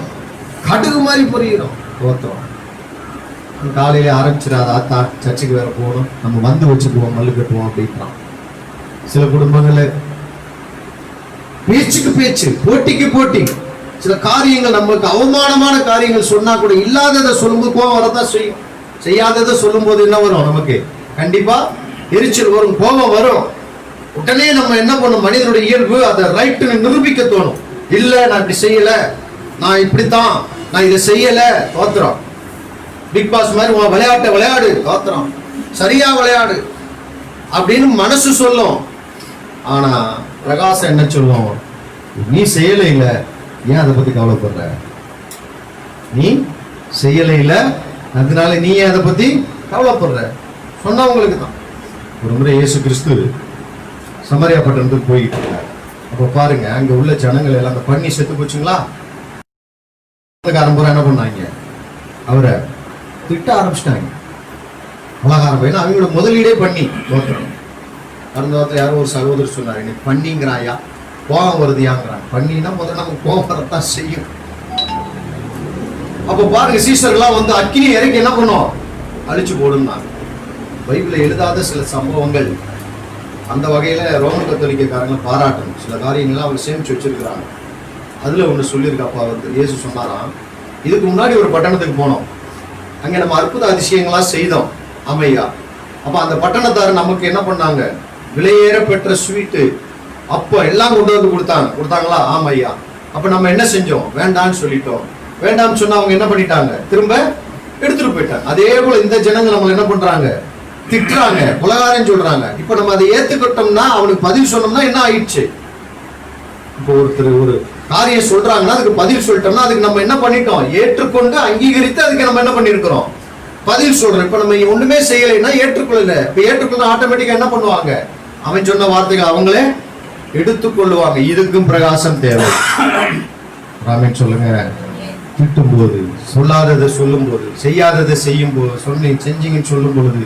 கடுகு மாதிரி புரிகிறோம். தோத்திரம். காலையில ஆரம்பிச்சிடாத ஆத்தா, சர்ச்சுக்கு வேற போகணும், நம்ம வந்து வச்சுக்குவோம், மல்லு கட்டுவோம் அப்படின்றான். சில குடும்பங்கள்ல பேச்சுக்கு பேச்சு, போட்டிக்கு போட்டி. சில காரியங்கள் நமக்கு அவமானமான காரியங்கள் சொன்னா கூட இல்லாததை சொல்லும்போது கோபம் வரதான் செய்யும். செய்யாததை சொல்லும் போது என்ன வரும்? நமக்கு கண்டிப்பா எரிச்சல் வரும், கோபம் வரும். உடனே நம்ம என்ன பண்ணும்? மனிதனுடைய இயல்பு அதை ரைட்டுன்னு நிரூபிக்க தோணும். இல்ல, நான் இப்படி செய்யல, நான் இப்படித்தான், நான் இதை செய்யல, தோத்துறோம். பிக் பாஸ் மாதிரி விளையாட்ட விளையாடு, தோத்துறோம், சரியா விளையாடு அப்படின்னு மனசு சொல்லும். ஆனா பிரகாசம் என்ன சொல்லும்? நீ செய்யல இல்ல, ஏன் அதை பத்தி கவலைப்படுற? நீ செய்யல இல்ல, அதனால நீ ஏன் அதை பத்தி கவலைப்படுற? சொன்னவங்களுக்கு தான். ஒரு முறை இயேசு கிறிஸ்து சமரியா பட்டணத்துக்கு போயிட்டு இருக்காரு. அப்ப பாருங்க, அங்க உள்ள ஜனங்கள் எல்லாம் அந்த பண்ணி செத்து போச்சுங்களா, என்ன பண்ணாங்க? அவரை திட்ட ஆரம்பிச்சிட்டாங்க. பலகாரம் பையன் அவங்களோட முதலீடே பண்ணி தோத்துறோம். கடந்த வாரத்தில் யாரோ ஒரு சகோதரர் சொன்னார், இன்னைக்கு பண்ணிங்கிறாயா, கோபம் வருதியாங்கிறாங்க. பண்ணினா முதல்ல நமக்கு கோபம் வரத்தான் செய்யும். அப்ப பாருங்க, சீசர்கள்லாம் வந்து அக்கினி இறக்கி என்ன பண்ணும்? அழிச்சு போடுனாங்க. பைபிள்ல எழுதாத சில சம்பவங்கள். அந்த வகையில ரோமன் கத்தோலிக்கக்காரங்களை பாராட்டணும். சில காரியங்கள்லாம் அவங்க சேமிச்சு வச்சிருக்கிறாங்க. அதுல ஒண்ணு சொல்லியிருக்கப்பா வந்து இயேசு சொன்னாராம், இதுக்கு முன்னாடி ஒரு பட்டணத்துக்கு போனோம், அங்க நம்ம அற்புத அதிசயங்களா செய்தோம் அமையா. அப்ப அந்த பட்டணத்தார் நமக்கு என்ன பண்ணாங்க? விலையேற பெற்ற ஸ்வீட்டு அப்போ எல்லாம் கொண்டு வந்து கொடுத்தாங்களா? ஆமையா. அப்ப நம்ம என்ன செஞ்சோம்? வேண்டான்னு சொல்லிட்டோம். வேண்டாம்னு சொன்னா அவங்க என்ன பண்ணிட்டாங்க? திரும்ப எடுத்துட்டு போயிட்டாங்க. அதே போல இந்த ஜனங்க நம்ம என்ன பண்றாங்க? திட்டுறாங்க, உலகாரம் சொல்றாங்க. இப்ப நம்ம அதை ஏத்துக்கிட்டோம்னா, அவனுக்கு பதில் சொன்னோம்னா என்ன ஆயிடுச்சு? இப்போ ஒருத்தர் ஒரு காரியம் சொல்றாங்கன்னா அதுக்கு பதில் சொல்லிட்டோம்னா அதுக்கு நம்ம என்ன பண்ணிட்டோம்? ஏற்றுக்கொண்டு அங்கீகரித்து அதுக்கு நம்ம என்ன பண்ணிருக்கிறோம்? பதில் சொல்றோம். இப்ப நம்ம ஒண்ணுமே செய்யலைன்னா ஏற்றுக்கொள்ளல. இப்ப ஏற்றுக்கொள்ள ஆட்டோமேட்டிக்கா என்ன பண்ணுவாங்க? அவன் சொன்ன வார்த்தைகள் அவங்களே எடுத்துக்கொள்ளுவாங்க. இதுக்கும் பிரகாசம் தேவை. ராமன் சொல்லுங்க. திட்டும் போது, சொல்லாததை சொல்லும் போது, செய்யாததை செய்யும் போது, செஞ்சீங்கன்னு சொல்லும் பொழுது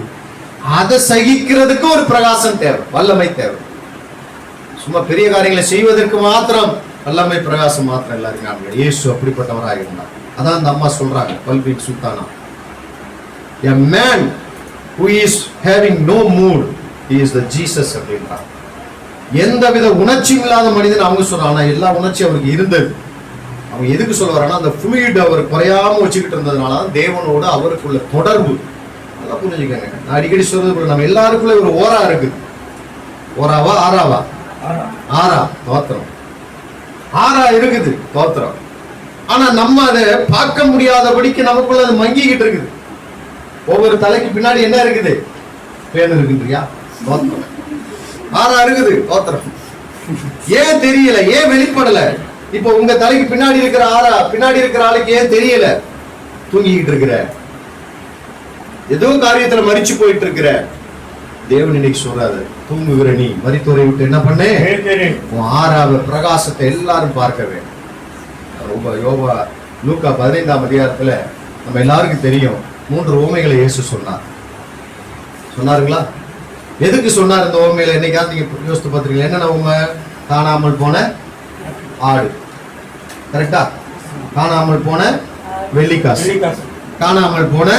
அதை சகிக்கிறதுக்கு ஒரு பிரகாசம் தேவை, வல்லமை தேவை. சும்மா பெரிய காரியங்களை செய்வதற்கு மாத்திரம் வல்லமை பிரகாசம் மாத்திரம் எல்லாருங்க. இயேசு அப்படிப்பட்டவராக இருந்தார். அதான் அந்த அம்மா சொல்றாங்க, பல்பின் Sultana, a man who is having no mood, he is the Jesus அப்படின்றாங்க. எந்தவித உணர்ச்சியும் இல்லாத மனிதன் அவங்க சொல்றாங்க. எல்லா உணர்ச்சி அவருக்கு இருந்தது. அவங்க எதுக்கு சொல்ல வரானா, அந்த fluid அவர் குறையாம வச்சுக்கிட்டு இருந்ததுனாலதான் தேவனோட அவருக்குள்ள தொடர்பு. நல்லா புரிஞ்சுக்கங்க. நான் அடிக்கடி சொல்றது, நம்ம எல்லாருக்குள்ள ஒரு ஓரா இருக்கு. ஓராவா ஆறாவா? ஆறா. தோத்திரம். ஆறா இருக்குது, தோத்திரம். ஆனா நம்ம அதை பார்க்க முடியாதபடிக்கு நமக்குள்ள அது மங்கிக்கிட்டு இருக்குது. ஒவ்வொரு தலைக்கு பின்னாடி என்ன இருக்குது? பேன் இருக்குன்றியா? தோத்திரம். ஆறா இருக்குது, தோத்திரம். ஏன் தெரியல? ஏன் வெளிப்படல? இப்ப உங்க தலைக்கு பின்னாடி இருக்கிற ஆறா, பின்னாடி இருக்கிற ஆளுக்கு ஏன் தெரியல? தூங்கிக்கிட்டு இருக்கிற, ஏதோ காரியத்துல மறிச்சு போயிட்டு இருக்கிற. தேவன் இன்னைக்கு சொல்றாரு, தூங்குகிற நீ மரித்தோரை விட்டு என்ன பண்ணு? உன் ஆறாவ பிரகாசத்தை எல்லாரும் பார்க்கவே. யோபா லூக்கா 15ஆம் அதிகாரத்துல நம்ம எல்லாருக்கும் தெரியும், 3 உவமைகளை இயேசு சொன்னார். சொன்னாருங்களா? எதுக்கு சொன்னார் இந்த உவமையில? என்னைக்காவது நீங்க யோசித்து பார்த்துருக்கீங்க? என்னென்ன உவமை? காணாமல் போன ஆடு, கரெக்டா? காணாமல் போன வெள்ளிக்காசு, காணாமல் போன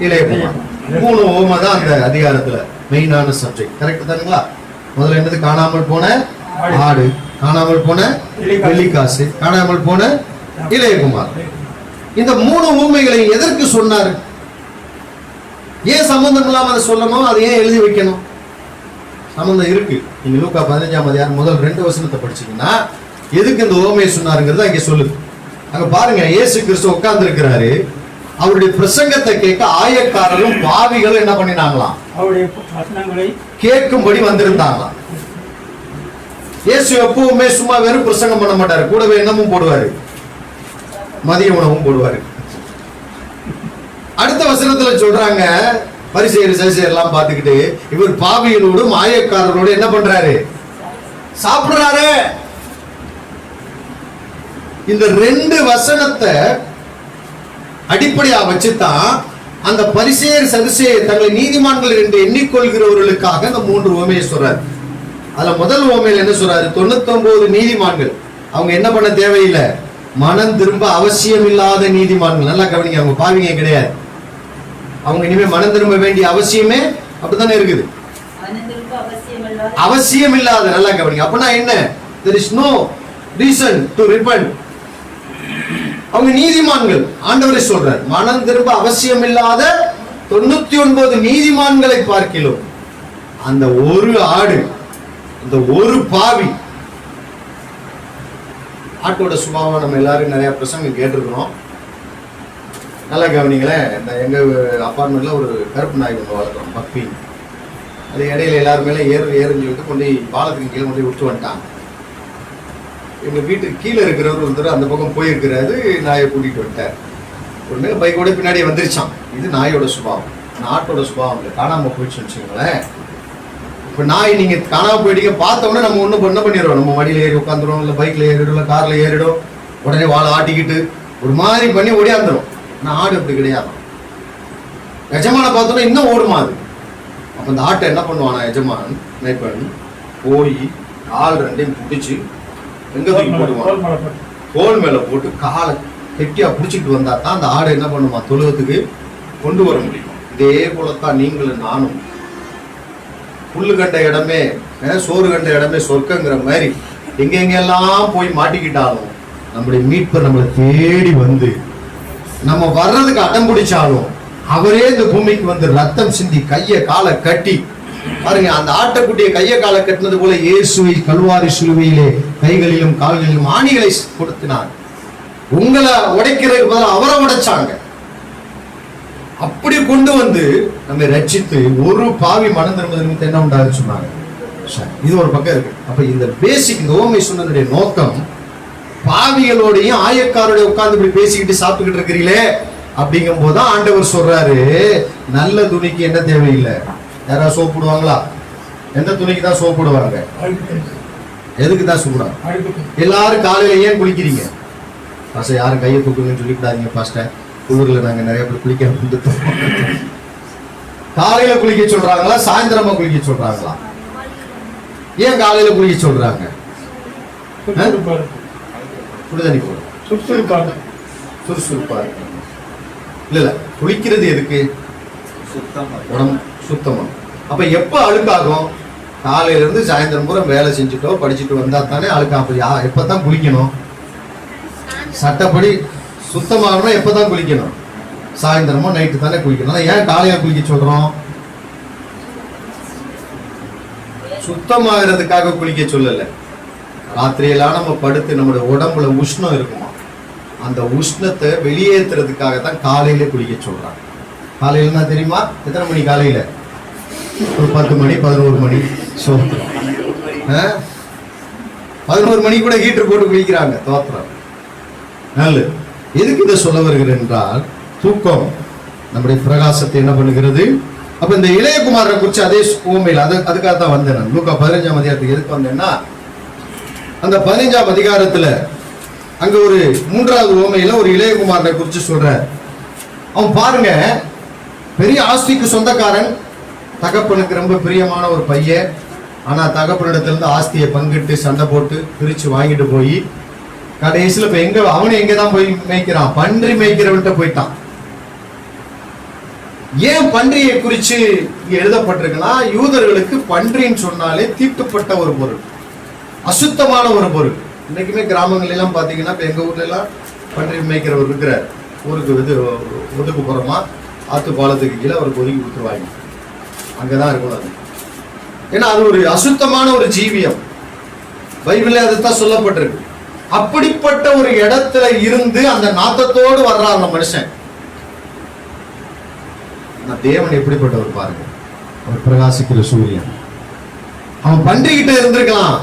இளையகுமார். 3 உவமை தான் அந்த அதிகாரத்துல மெயினான சப்ஜெக்ட். கரெக்ட் தானுங்களா? முதல்ல என்னது? காணாமல் போன ஆடு, காணாமல் போன வெள்ளிக்காசு, காணாமல் போன இளையகுமார். இந்த 3 ஊமைகளை எதற்கு சொன்னார்? ஏன் சம்பந்தம் இல்லாம அதை சொல்லணும்? அதை ஏன் எழுதி வைக்கணும்? சம்பந்தம் இருக்கு. நீங்க லூக்கா 15ஆம் அதிகாரம் முதல் 2 வசனத்தை படிச்சீங்கன்னா எதுக்கு இந்த ஊமையை சொன்னாருங்கிறத அங்க சொல்லுது. அங்க பாருங்க, இயேசு கிறிஸ்து உட்கார்ந்து இருக்கிறாரு. அவருடைய பிரசங்கத்தை கேட்க ஆயக்காரரும் பாவிகளும் என்ன பண்ணினாங்களாம்? அவருடைய வசனங்களை கேட்கும்படி வந்திருந்தாங்களாம். இயேசு எப்பவுமே சும்மா வெறும் பிரசங்கம் பண்ண மாட்டாரு, கூடவே என்னமும் போடுவாரு, மதிய உணவும் போடுவாரு. அடுத்த வசனத்துல சொல்றாங்க, பரிசேயர் சதுசேயர் எல்லாம் பார்த்துக்கிட்டு இவர் பாவிகளோடும் ஆயக்காரரோடு என்ன பண்றாரு? சாப்பிடுறாரு. இந்த 2 வசனத்தை அடிப்படையா வச்சுதான் அந்த பரிசேயர் சதுசேயர் தங்களை நீதிமான்கள் என்று எண்ணிக்கொள்கிறவர்களுக்காக அந்த 3 உவமையை சொல்றாரு. அதுல முதல் உவமையில என்ன சொல்றாரு? 99 நீதிமான்கள். அவங்க என்ன பண்ண தேவையில்லை, மனம் திரும்ப அவசியம் இல்லாத நீதிமான்கள். நல்லா கவனிங்க, அவங்க பாவிங்க கிடையாது. அவங்க இனிமே மனம் திரும்ப வேண்டிய அவசியமே அப்படித்தானே இருக்குது, அவசியம் இல்லாத. நல்லா கவனிங்க. அப்படின்னா என்ன? there is no reason to repent. அவங்க நீதிமான்கள். ஆண்டவரே சொல்றார், மனம் திரும்ப அவசியம் இல்லாத 99 நீதிமான்களை பார்க்கிலும் அந்த ஒரு ஆடு, அந்த ஒரு பாவி. ஆட்டோட சுபாவம் நம்ம எல்லாரும் நிறைய பிரசங்கம் கேட்டிருக்கிறோம். நல்லா கவனிங்களேன். இந்த எங்க அப்பார்ட்மெண்ட்ல ஒரு கருப்பு நாய் ஒன்று வளர்க்குறோம், பப்பி. அது இடையில எல்லாருமே ஏறுன்னு சொல்லிட்டு கொண்டு பாலத்துக்கு கீழே கொண்டு விட்டு வந்துட்டாங்க. எங்க வீட்டுக்கு கீழே இருக்கிறவர் ஒருத்தர் அந்த பக்கம் போயிருக்கிறாரு, நாயை கூட்டிட்டு வந்துட்டார். ஒண்ணு பைக்கோட பின்னாடி வந்துருச்சான். இது நாயோட சுபாவம், நாட்டோட சுபாவம் இல்லை. காணாம போயிடுச்சுன்னு வச்சுக்கோங்களேன். இப்போ நாய் நீங்க காணாம போயிட்டீங்க, பார்த்தோம்னா நம்ம ஒன்றும் என்ன பண்ணிடுறோம், நம்ம வண்டியில ஏறி உட்காந்துரும், இல்லை பைக்ல ஏறிடும், இல்லை கார்ல ஏறிடும், உடனே வாழை ஆட்டிக்கிட்டு ஒரு மாதிரி பண்ணி ஓடியாந்துரும். ஆனால் ஆடு அப்படி கிடையாது. எஜமான பார்த்தோன்னா இன்னும் ஓடுமா அது. அப்போ அந்த ஆட்டை என்ன பண்ணுவானா எஜமான் மேய்ப்பன், போய் கால் 2ஐயும் பிடிச்சி எங்க தூக்கி போடுவான், தோல் மேல போட்டு காலை கெட்டியா பிடிச்சிட்டு வந்தா தான் அந்த ஆடை என்ன பண்ணுமா, தொழுவத்துக்கு கொண்டு வர முடியும். இதே போலத்தான் நீங்களும் நானும். புல்லு கண்ட இடமே சோறு கண்ட இடமே சொர்க்கங்கிற மாதிரி எங்கெங்கெல்லாம் போய் மாட்டிக்கிட்டாலும் நம்முடைய மீட்பர் நம்மளை தேடி வந்து நம்ம வர்றதுக்கு அடம் பிடிச்சாலும் அவரே இந்த பூமிக்கு வந்து ரத்தம் சிந்தி கையை காலை கட்டி, பாருங்க அந்த ஆட்டுக்குட்டிய கையை காலை கட்டினது போல இயேசுவை கல்வாரி சிலுவையிலே கைகளிலும் கால்களிலும் ஆணிகளை கொடுத்தினார். உங்களை உடைக்கிறதுக்கு பதிலாக அவரை உடைச்சாங்க. அப்படி கொண்டு வந்து நம்ம ரட்சித்து ஒரு பாவி மனம் திரும்புவது நிமித்தம் என்ன உண்டாது சொன்னாங்க. இது ஒரு பக்கம் இருக்கு. அப்ப இந்த பேசிக், இந்த ஓமை சொன்னதுடைய நோக்கம், பாவிகளோடையும் ஆயக்காரோட உட்கார்ந்து இப்படி பேசிக்கிட்டு சாப்பிட்டுக்கிட்டு இருக்கிறீங்களே அப்படிங்கும் போதுதான் ஆண்டவர் சொல்றாரு, நல்ல துணிக்கு என்ன தேவையில்லை. யாராவது சோப்பு போடுவாங்களா? எந்த துணிக்கு தான் சோப்பு போடுவாங்க? எதுக்கு தான் சூடாங்க? எல்லாரும் காலையில ஏன் குளிக்கிறீங்க? பாஸ்டர் யாரும் கையை தூக்குங்கன்னு சொல்லிவிடாதீங்க பாஸ்டர், ஊர்ல நாங்க நிறைய பேர் குளிக்க வந்துட்டோம். காலையில குளிக்க சொல்றாங்களா, சாயந்தரமா குளிக்க சொல்றாங்களா? ஏன் காலையில குளிக்க சொல்றாங்க? சுடுதண்ணி போடும், சுறுசுறுப்பா இருக்கு. இல்ல குளிக்கிறது எதுக்கு? உடம்பு சுத்தமா. அப்ப எப்ப அழுக்காகும்? காலையில இருந்து சாயந்தரம் பூரா வேலை செஞ்சுட்டோ படிச்சுட்டு வந்தா தானே அழுக்காகும். எப்பதான் குளிக்கணும்? சட்டப்படி சுத்தமாகணும் எப்பதான் குளிக்கணும்? சாயந்தரமோ நைட்டு தானே குளிக்கணும். ஏன் காலையில குளிக்க சொல்றோம்? சுத்தமாகிறதுக்காக குளிக்க சொல்லல. ராத்திரியெல்லாம் நம்ம படுத்து நம்முடைய உடம்புல உஷ்ணம் இருக்குமா, அந்த உஷ்ணத்தை வெளியேற்றுறதுக்காக தான் காலையில குளிக்க சொல்றாங்க. காலையிலன்னா தெரியுமா எத்தனை மணி? காலையில ஒரு 10 மணி 11 மணி. 11 மணி கூட ஹீட்டர் போட்டு குளிக்கிறாங்க. தோத்திரம் நல்லது. எதுக்கு இதை சொல்ல வருகிறேன் என்றால், தூக்கம் நம்முடைய பிரகாசத்தை என்ன பண்ணுகிறது. அப்ப இந்த இளையகுமாரனை குறிச்சு அதே உவமையில் அதுக்காக தான் வந்தேன் நான். லூக்கா 15ஆம் அதிகாரத்துக்கு எதுக்கு வந்தேன்னா, அந்த 15ஆம் அதிகாரத்துல அங்க ஒரு 3வது உவமையில ஒரு இளையகுமாரனை குறிச்சு சொல்ற. அவன் பாருங்க, பெரிய ஆஸ்திக்கு சொந்தக்காரன், தகப்பனுக்கு ரொம்ப பிரியமான ஒரு பையன். ஆனா தகப்பனிடத்துல இருந்து ஆஸ்தியை பங்கிட்டு சண்டை போட்டு பிரிச்சு வாங்கிட்டு போய் கடைசியில இப்ப எங்க அவனை எங்கதான் போய் மேய்க்கிறான்? பன்றி மேய்க்கிறவன்ட்ட போயிட்டான். ஏன் பன்றியை குறிச்சு இங்க எழுதப்பட்டிருக்குன்னா, யூதர்களுக்கு பன்றின்னு சொன்னாலே தீட்டுப்பட்ட ஒரு பொருள். அசுத்தமான ஒரு பொருள். இன்னைக்குமே கிராமங்கள் எல்லாம் பாத்தீங்கன்னா, இப்ப எங்க ஊர்ல எல்லாம் பன்றி மேய்க்கிறவர் இருக்கிறார். ஊருக்கு ஒதுக்கு போறோமா, ஆத்து பாலத்துக்கு கீழே அவருக்கு ஒதுக்கி கொடுத்துருவாங்க. அங்கதான் இருக்கணும் அது. ஏன்னா அது ஒரு அசுத்தமான ஒரு ஜீவியம். பைபிள்ல அதுதான் சொல்லப்பட்டிருக்கு. அப்படிப்பட்ட ஒரு இடத்துல இருந்து அந்த நாத்தத்தோடு வர்றான் அந்த மனுஷன். தேவன் எப்படிப்பட்டவர் பாருங்க. அவர் பிரகாசிக்கிற சூரியன். அவன் பன்றிகிட்ட இருந்திருக்கலாம்,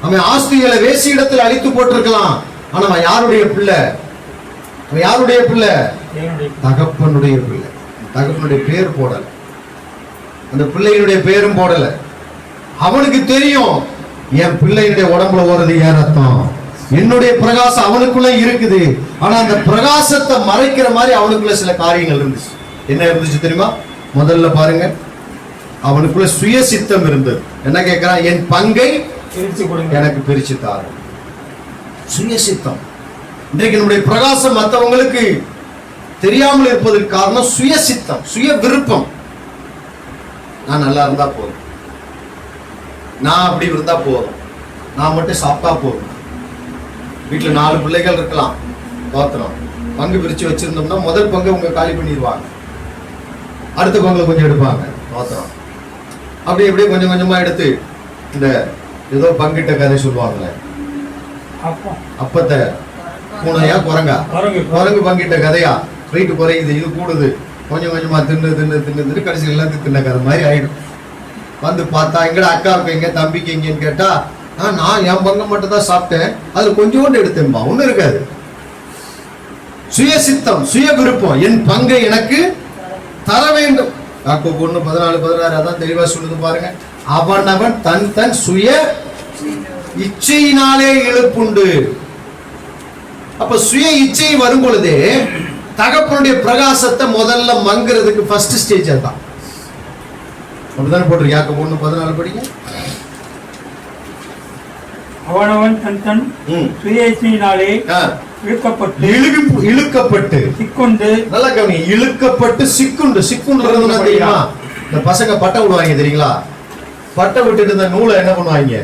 அவன் ஆஸ்திகளை வேசி இடத்துல அழித்து போட்டிருக்கலாம். ஆனா அவன் யாருடைய பிள்ளை? அவன் யாருடைய பிள்ளை? தகப்பனுடைய பிள்ளை. தகப்பனுடைய பேர் போடல, அந்த பிள்ளையினுடைய பேரும் போடல. அவனுக்கு தெரியும், என் பிள்ளையினுடைய உடம்புல ஓடுறது ஏன் ரத்தம், என்னுடைய பிரகாசம் அவனுக்குள்ள இருக்குது. ஆனா அந்த பிரகாசத்தை மறைக்கிற மாதிரி அவனுக்குள்ள சில காரியங்கள் இருந்துச்சு. என்ன இருந்துச்சு தெரியுமா? முதல்ல பாருங்க, அவனுக்குள்ள சுய சித்தம் இருந்தது. என்ன கேட்கிறான்? என் பங்கை எனக்கு பிரிச்சு தாரு. சுய சித்தம். இன்றைக்கு நம்முடைய பிரகாசம் மற்றவங்களுக்கு தெரியாமல் இருப்பதற்கு காரணம் சுய சித்தம், சுய விருப்பம். நான் நல்லா இருந்தா போதும், நான் அப்படி இருந்தா போதும், நான் மட்டும் சாப்பிட்டா போதும். வீட்டுல 4 பிள்ளைகள் இருக்கலாம், பாத்திரம் பங்கு பிரிச்சு வச்சிருந்தோம்னா முதல் பங்கு உங்க காலி பண்ணிடுவாங்க, அடுத்த பங்குல கொஞ்சம் எடுப்பாங்க பாத்திரம். அப்படி எப்படியே கொஞ்சம் கொஞ்சமா எடுத்து இந்த ஏதோ பங்கிட்ட கதை சொல்லுவாங்களே, அப்பத்தை பூனையா குரங்கா, குரங்கு பங்கிட்ட கதையா, வெயிட் குறையுது, இது கூடுது, கொஞ்சம் கொஞ்சமா தின்னு தின்னு தின்னு தின்னு கடைசி எல்லாத்துக்கும் தின்ன கதை மாதிரி ஆயிடும். வந்து பார்த்தா எங்கட அக்காவுக்கு எங்க தம்பிக்கு எங்கன்னு கேட்டா, நான் என் பங்கு மட்டும் தான் சாப்பிட்டேன், அதுல கொஞ்சோண்டு எடுத்தேன்பா, ஒண்ணு இருக்காது. சுய சித்தம், சுய விருப்பம், என் பங்கை எனக்கு தர வேண்டும். யாக்கோபு 1:14-16 அதான் தெளிவா சொல்லுது பாருங்க. அவனவன் தன் தன் சுய இச்சையினாலே இழுப்புண்டு. அப்ப சுய இச்சை வரும் பொழுதே தகப்பனுடைய பிரகாசத்தை முதல்ல மங்குறதுக்கு ஃபர்ஸ்ட் ஸ்டேஜ் அதுதான். அப்படிதானே போட்டிருக்கு. யாக்கோபு 1:14 படிங்க. அவனவன் தன் தன் சுய இச்சையினாலே இழுக்கப்பட்டு சிக்குண்டு. நல்லா கவனி, இழுக்கப்பட்டு சிக்குண்டு. சிக்குண்டுறதுன்னா தெரியுமா? இந்த பசங்க பட்டை விடுவாங்க தெரியுங்களா? பட்டை விட்டுட்டு இந்த நூலை என்ன பண்ணுவாங்க,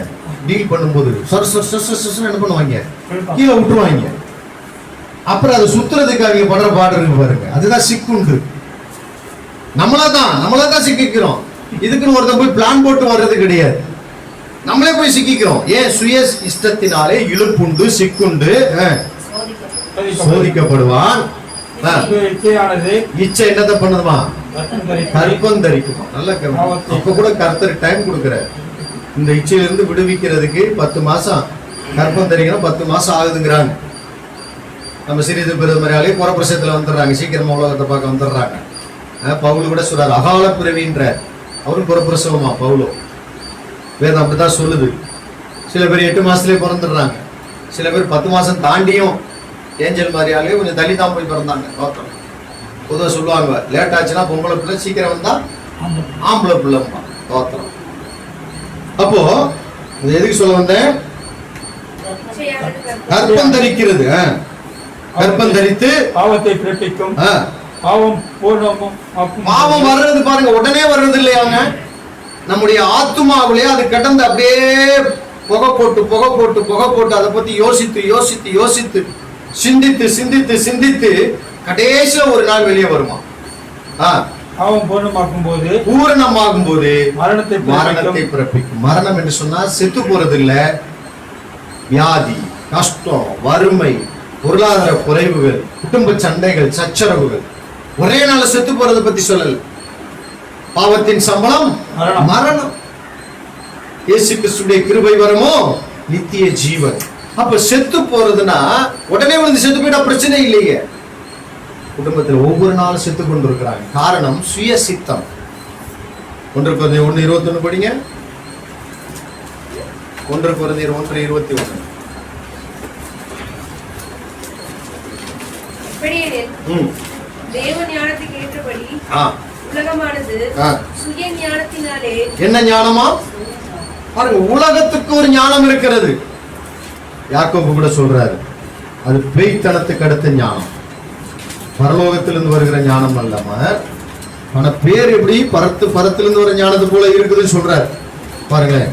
டீல் பண்ணும்போது என்ன பண்ணுவாங்க, கீழே விட்டுருவாங்க. அப்புறம் அதை சுத்துறதுக்கு அவங்க படுற பாடு இருக்கு பாருங்க, அதுதான் சிக்குண்டு. நம்மளதான் சிக்கிக்கிறோம். இதுக்குன்னு ஒருத்தன் போய் பிளான் போட்டு வர்றது கிடையாது, நம்மளே போய் சிக்கிக்கிறோம். ஏன்? சுய இஷ்டத்தினாலே இழுப்புண்டு சிக்குண்டு சோதிக்கப்படுவான். இச்சை என்னத்தை பண்ணுதுமா? கற்பம் தரிக்குமா. நல்ல இப்ப கூட கர்த்தர் டைம் கொடுக்கிறார். இந்த இச்சையிலிருந்து விடுவிக்கிறதுக்கு 10 மாசம் கற்பம் தரிக்கணும், 10 மாசம் ஆகுதுங்கிறாங்க. நம்ம சிறிது பெருமறையாலே புறப்பிரசத்துல வந்துடுறாங்க, சீக்கிரமா உலகத்தை பார்க்க வந்துடுறாங்க. பவுல் கூட சொல்றாரு, அகால பிறவின்ற அவரும் புறப்பிரசவமா பவுலோ. வேதம் அப்படித்தான் சொல்லுது. சில பேர் 8 மாசத்துலயே பிறந்துடுறாங்க, சில பேர் 10 மாசம் தாண்டியும் ஏஞ்சல் மாதிரியாலே கொஞ்சம் தள்ளி தான் போய் பிறந்தாங்க. பொதுவாக சொல்லுவாங்க, லேட் ஆச்சுன்னா பொம்பளை பிள்ளை, சீக்கிரம் வந்தா ஆம்பளை பிள்ளைமா தோத்திரம். அப்போ எதுக்கு சொல்ல வந்தேன்? கற்பம் தரிக்கிறது. கற்பம் தரித்து பாவத்தை பிறப்பிக்கும். பாவம் வர்றது பாருங்க, உடனே வர்றது இல்லையாங்க. நம்முடைய ஆத்துமாவிலே அது கடந்து அப்படியே புகை போட்டு அதை பத்தி யோசித்து சிந்தித்து கடைசியில ஒரு நாள் வெளியே வருமா? பூரணமாகும் போது மரணத்தை பிறப்பிக்கும். மரணம் என்று சொன்னா செத்து போறது இல்ல, வியாதி, கஷ்டம், வறுமை, பொருளாதார குறைவுகள், குடும்ப சண்டைகள், சச்சரவுகள், ஒரே நாள் செத்து போறதை பத்தி சொல்லல. பாவத்தின் சம்பளம் மரணம், இயேசு கிறிஸ்துவின் கிருபை வரமோ நித்திய ஜீவன். அப்ப செத்து போறதுன்னா உடனே வந்து செத்து போயிட்டா பிரச்சனை இல்லையே. குடும்பத்தில் ஒவ்வொரு நாளும் செத்து கொண்டிருக்கிறாங்க. காரணம் சுய சித்தம். 1 கொரிந்தியர் 1:21 படிங்க. 1 கொரிந்தியர் 1:21. தேவ ஞானத்துக்கு ஏற்றபடி உலகமானது சுய ஞானத்தினாலே. என்ன ஞானமா பாருங்க, உலகத்துக்கு ஒரு ஞானம் இருக்கிறது. யாக்கோபு கூட சொல்றாரு, அது பேய்த்தனத்துக்கு அடுத்த ஞானம், பரலோகத்திலிருந்து வருகிற ஞானம் அல்லம. ஆனா பேர் எப்படி பரத்திலிருந்து வர ஞானத்து போல இருக்குதுன்னு சொல்றாரு பாருங்களேன்.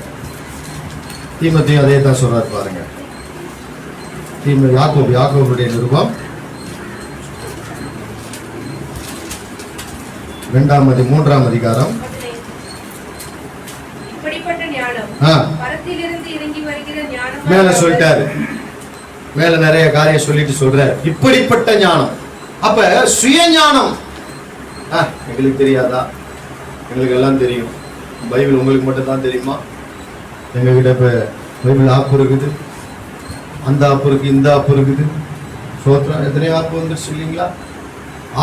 தீமோத்தேயும் அதே தான் சொல்றாரு பாருங்க. யாக்கோபுடைய நிருபம் 2-3 அதிகாரம். இப்படிப்பட்ட ஞானம் பரத்திலிருந்து இறங்கி வருகிற ஞானம் மேல சொல்லிட்டாரு. மேல நிறைய காரியம் சொல்லிட்டு சொல்றாரு. இப்படிப்பட்ட ஞானம். அப்ப சுய ஞானம் எங்களுக்கு தெரியாதா? எங்களுக்கு எல்லாம் தெரியும். பைபிள் உங்களுக்கு மட்டும் தான் தெரியுமா? எங்ககிட்ட இப்ப பைபிள் ஆப்பு இருக்குது, அந்த ஆப்பு இருக்கு, இந்த ஆப்பு இருக்குது. சோத்ரா எத்தனையோ ஆப்பு வந்துருச்சு இல்லைங்களா?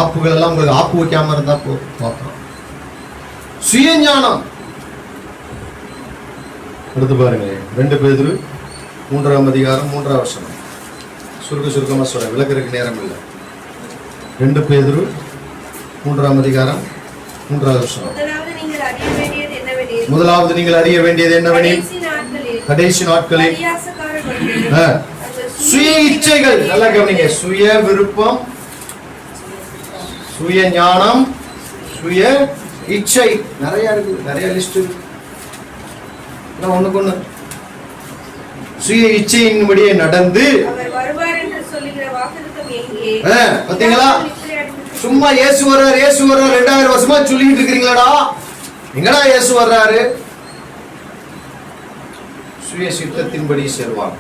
ஆப்புகள் எல்லாம் உங்களுக்கு ஆப்பு வைக்காம இருந்தா போதும். சுய ஞானம். எடுத்து பாருங்க 2 பேதுரு 3 அதிகாரம் 3 வசனம். சுருக்கமா சொல்ற, விளக்குறதுக்கு நேரம் இல்லை. 2 பேதுரு 3 அதிகாரம் 3 வசனம். முதலாவது நீங்கள் அறிய வேண்டியது என்னவெனில் கடைசி நாட்களில் சுய இச்சைகள், நல்லா கவனிங்க, சுய விருப்பம், சுய ஞானம், சுய இச்சை, நிறைய இருக்கு, நிறைய லிஸ்ட் இருக்கு. ஒண்ணுக்கு ஒண்ணு சுய இச்சையின்படியே நடந்து பாத்தீங்களா? சும்மா இயேசு வர்றாரு 2000 வருஷமா சொல்லிட்டு இருக்கிறீங்களாடா? எங்கடா இயேசு வர்றாரு? சுய சித்தத்தின்படி செல்வான்.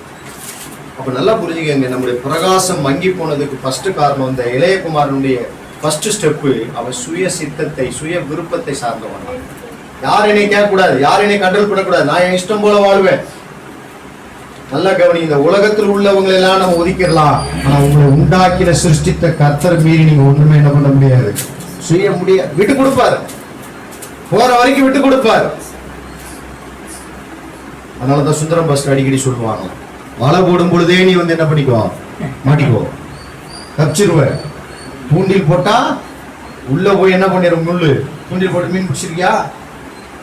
அப்ப நல்லா புரிஞ்சுக்கங்க, நம்முடைய பிரகாசம் மங்கி போனதுக்கு ஃபர்ஸ்ட் காரணம் இந்த இளையகுமாரனுடைய ஃபர்ஸ்ட் ஸ்டெப்பு, அவன் சுய சித்தத்தை, சுய விருப்பத்தை சார்ந்தவன். யார் என்னை கேட்கக்கூடாது, யார் என்னை கண்ட்ரோல் பண்ணக்கூடாது, நான் என் இஷ்டம் போல வாழ்வேன். நல்லா கவனி, இந்த உலகத்தில் உள்ளவங்களை எல்லாம் நம்ம ஒதுக்கிடலாம், ஆனா உங்களை உண்டாக்கின சிருஷ்டித்த கர்த்தர் மீறி நீங்க ஒண்ணுமே என்ன பண்ண முடியாது, செய்ய முடியாது. விட்டு கொடுப்பாரு, போற வரைக்கும் விட்டு கொடுப்பாரு. அதனாலதான் சுந்தரம் பஸ் அடிக்கடி சொல்லுவாங்க, வலை போடும் பொழுதே நீ வந்து என்ன பண்ணிக்கோ, மாட்டிக்கோ, தப்பிச்சிருவ. தூண்டில் போட்டா உள்ள போய் என்ன பண்ணிடும், முள்ளு. தூண்டில் போட்டு மீன் பிடிச்சிருக்கியா?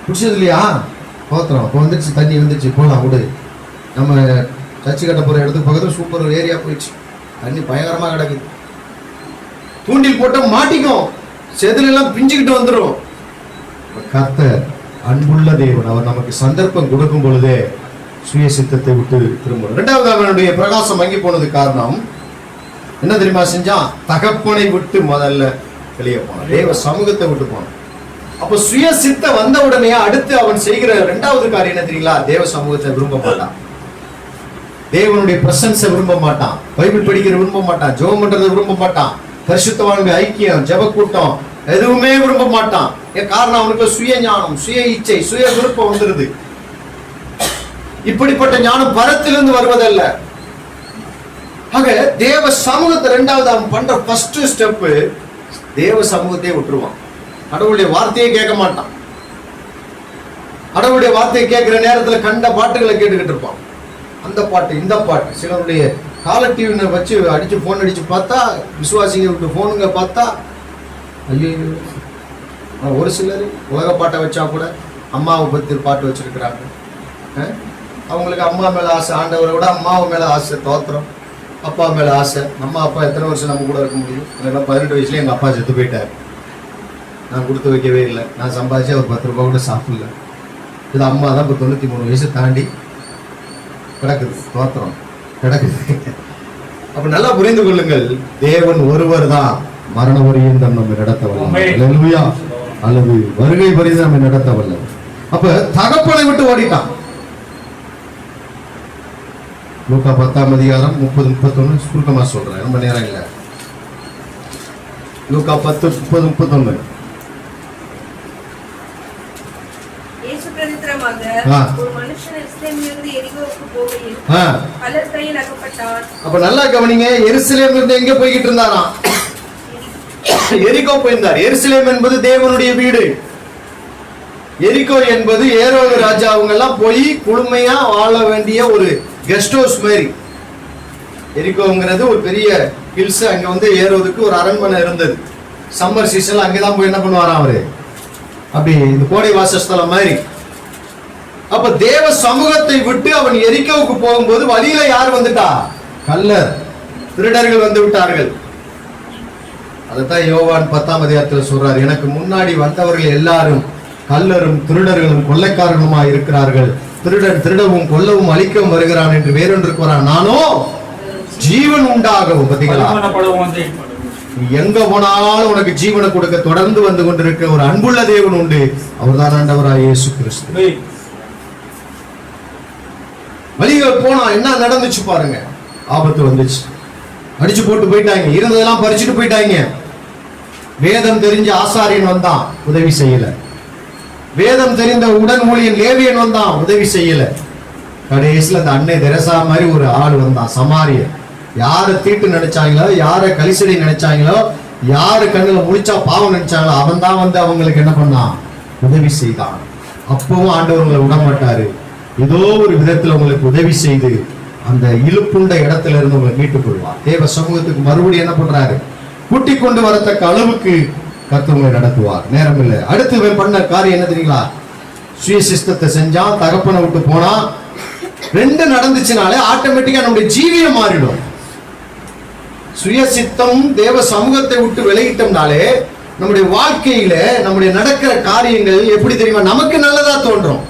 பிடிச்சது இல்லையா? போத்துறோம், இப்போ வந்துருச்சு, தண்ணி வந்துருச்சு, போகலாம் விடு. நம்ம சர்ச்சு கட்ட போகிற இடத்துக்கு பக்கத்தில் சூப்பர் ஏரியா போயிடுச்சு, தண்ணி பயங்கரமாக கிடக்குது. தூண்டில் போட்டால் மாட்டிக்கும், செதிலெல்லாம் பிஞ்சுக்கிட்டு வந்துடும். கர்த்தர் அன்புள்ள தேவன், அவர் நமக்கு சந்தர்ப்பம் கொடுக்கும் பொழுதே சுய சித்தத்தை விட்டு திரும்பணும். இரண்டாவது, அவனுடைய பிரகாசம் மங்கி போனது காரணம் என்ன தெரியுமா செஞ்சான்? தகப்பனை விட்டு முதல்ல வெளியே போனான், தேவ சமூகத்தை விட்டு போனான். அப்ப சுய சித்த வந்த உடனே அடுத்து அவன் செய்கிற இரண்டாவது காரியம் என்ன தெரியுங்களா? தேவ சமூகத்தை விரும்ப மாட்டான், தேவனுடைய பிரசன்ஸை விரும்ப மாட்டான், பைபிள் படிக்கிற விரும்ப மாட்டான், ஜெபம் பண்றதை விரும்ப மாட்டான், பரிசுத்தவான்கள் ஐக்கியம், ஜெப கூட்டம் எதுவுமே விரும்ப மாட்டான். ஏன் காரணம்? அவனுக்கு சுய ஞானம், சுய இச்சை, சுய விருப்பம் வந்துருது. இப்படிப்பட்ட ஞானம் பரத்திலிருந்து வருவதல்ல. ஆக தேவ சமூகத்தை இரண்டாவது அவன் பண்ற ஃபர்ஸ்ட் ஸ்டெப், தேவ சமூகத்தையே விட்டுருவான். கடவுளுடைய வார்த்தையே கேட்க மாட்டான். கடவுளுடைய வார்த்தையை கேட்கிற நேரத்துல கண்ட பாட்டுகளை கேட்டுக்கிட்டு இருப்பான். அந்த பாட்டு, இந்த பாட்டு. சிலருடைய காலர் டிவியை வச்சு அடிச்சு போன் அடிச்சு பார்த்தா, விசுவாசிங்க விட்டு போனுங்க பார்த்தா, ஐயோ. ஒரு சிலர் உலக பாட்டை வச்சா கூட அம்மாவை பத்தி பாட்டு வச்சிருக்கிறாங்க. அவங்களுக்கு அம்மா மேல ஆசை, ஆண்டவரை விட அம்மாவை மேல ஆசை, தோத்திரம். அப்பா மேல ஆசை. அம்மா அப்பா எத்தனை வருஷம் நம்ம கூட இருக்க முடியும்? எனக்கு 18 வயசுல எங்க அப்பா செத்து போயிட்டார். நான் கொடுத்து வைக்கவே இல்லை, நான் சம்பாதிச்சு ஒரு 10 ரூபாய் கூட சாப்பிடல. இது அம்மா தான் இப்போ 93 வயசு தாண்டி கிடக்குது, தோத்திரம் கிடக்குது. அப்ப நல்லா புரிந்து கொள்ளுங்கள், தேவன் ஒருவர் தான் மரண வரையும் நம்ம நடத்த வல்லவர், அல்லது வருகை வரையும் நம்ம நடத்த வல்லவர். அப்ப தகப்பனை விட்டு ஓடிட்டான். லூக்கா 10 அதிகாரம் 30-31 சுருக்கமா சொல்றேன், ரொம்ப நேரம் இல்லை. லூக்கா 10:30-31. அப்ப நல்லா கவனிங்க, எருசலேம் இருந்து எங்க போய்கிட்டு இருந்தாராம்? எரிகோ போயிருந்தார். எருசலேம் என்பது தேவனுடைய வீடு. எரிகோ என்பது ஏரோது ராஜா அவங்க எல்லாம் போய் குழுமையா வாழ வேண்டிய ஒரு கெஸ்ட் ஹவுஸ் மாதிரி. எரிகோங்கிறது ஒரு பெரிய ஹில்ஸ். அங்க வந்து ஏரோதுக்கு ஒரு அரண்மனை இருந்தது. சம்மர் சீசன்ல அங்கதான் போய் என்ன பண்ணுவாராம் அவரு, அப்படி இந்த கோடை வாசஸ்தலம் மாதிரி. அப்ப தேவ சமூகத்தை விட்டு அவன் எரிக்கோவுக்கு போகும்போது வழியில யார் வந்துட்டா? கள்ளர், திருடர்கள் வந்து விட்டார்கள். அதைத்தான் யோவான் 10 அதிகாரத்தில் சொல்றார், எனக்கு முன்னாடி வந்தவர்கள் எல்லாரும் கள்ளரும் திருடர்களும் கொள்ளைக்காரர்களுமா இருக்கிறார்கள், திருடன் திருடவும் கொல்லவும் அழிக்கவும் வருகிறான் என்று வேறொன்றுக்கு வரான், நானோ ஜீவன் உண்டாகவும். பாத்தீங்களா, நீ எங்க போனாலும் உனக்கு ஜீவனை கொடுக்க தொடர்ந்து வந்து கொண்டிருக்கிற ஒரு அன்புள்ள தேவன் உண்டு. அவர்தான் ஆண்டவராய் இயேசு கிறிஸ்து. வழிகள் போனா என்ன நடந்துச்சு பாருங்க. ஆபத்து வந்துச்சு, அடிச்சு போட்டு போயிட்டாங்க, இருந்ததெல்லாம் பறிச்சுட்டு போயிட்டாங்க. வேதம் தெரிஞ்ச ஆசாரியன் வந்தான், உதவி செய்யல. வேதம் தெரிந்த உடன் ஊழியன் லேவியன் வந்தான், உதவி செய்யல. கடைசியில் அந்த அன்னை தெரசா மாதிரி ஒரு ஆள் வந்தான், சமாரியன். யாரை தீட்டு நினைச்சாங்களோ, யாரை கலிசடி நினைச்சாங்களோ, யாரு கண்ணுல முழிச்சா பாவம் நினைச்சாங்களோ, அவன் தான் வந்து அவங்களுக்கு என்ன பண்ணான், உதவி செய்தான். அப்பவும் ஆண்டவர் உங்களை விடமாட்டாரு, ஏதோ ஒரு விதத்துல உங்களுக்கு உதவி செய்து அந்த இழுப்புண்ட இடத்துல இருந்து உங்களை மீட்டுக் கொள்வார். தேவ சமூகத்துக்கு மறுபடியும் என்ன பண்றாரு, கூட்டிக் கொண்டு வரத்தக்க அளவுக்கு கர்த்தர் உங்களை நடத்துவார். நேரம் இல்லை. அடுத்து இவன் பண்ண காரியம் என்ன தெரியுங்களா, சுய சிஸ்டத்தை செஞ்சான், தகப்பனை விட்டு போனா. ரெண்டு நடந்துச்சுனாலே ஆட்டோமேட்டிக்கா நம்முடைய ஜீவியம் மாறிடும். சுய சித்தம் தேவ சமூகத்தை விட்டு விலகிட்டோம்னாலே நம்முடைய வாழ்க்கையில நம்முடைய நடக்கிற காரியங்கள் எப்படி தெரியுமா, நமக்கு நல்லதா தோன்றும்,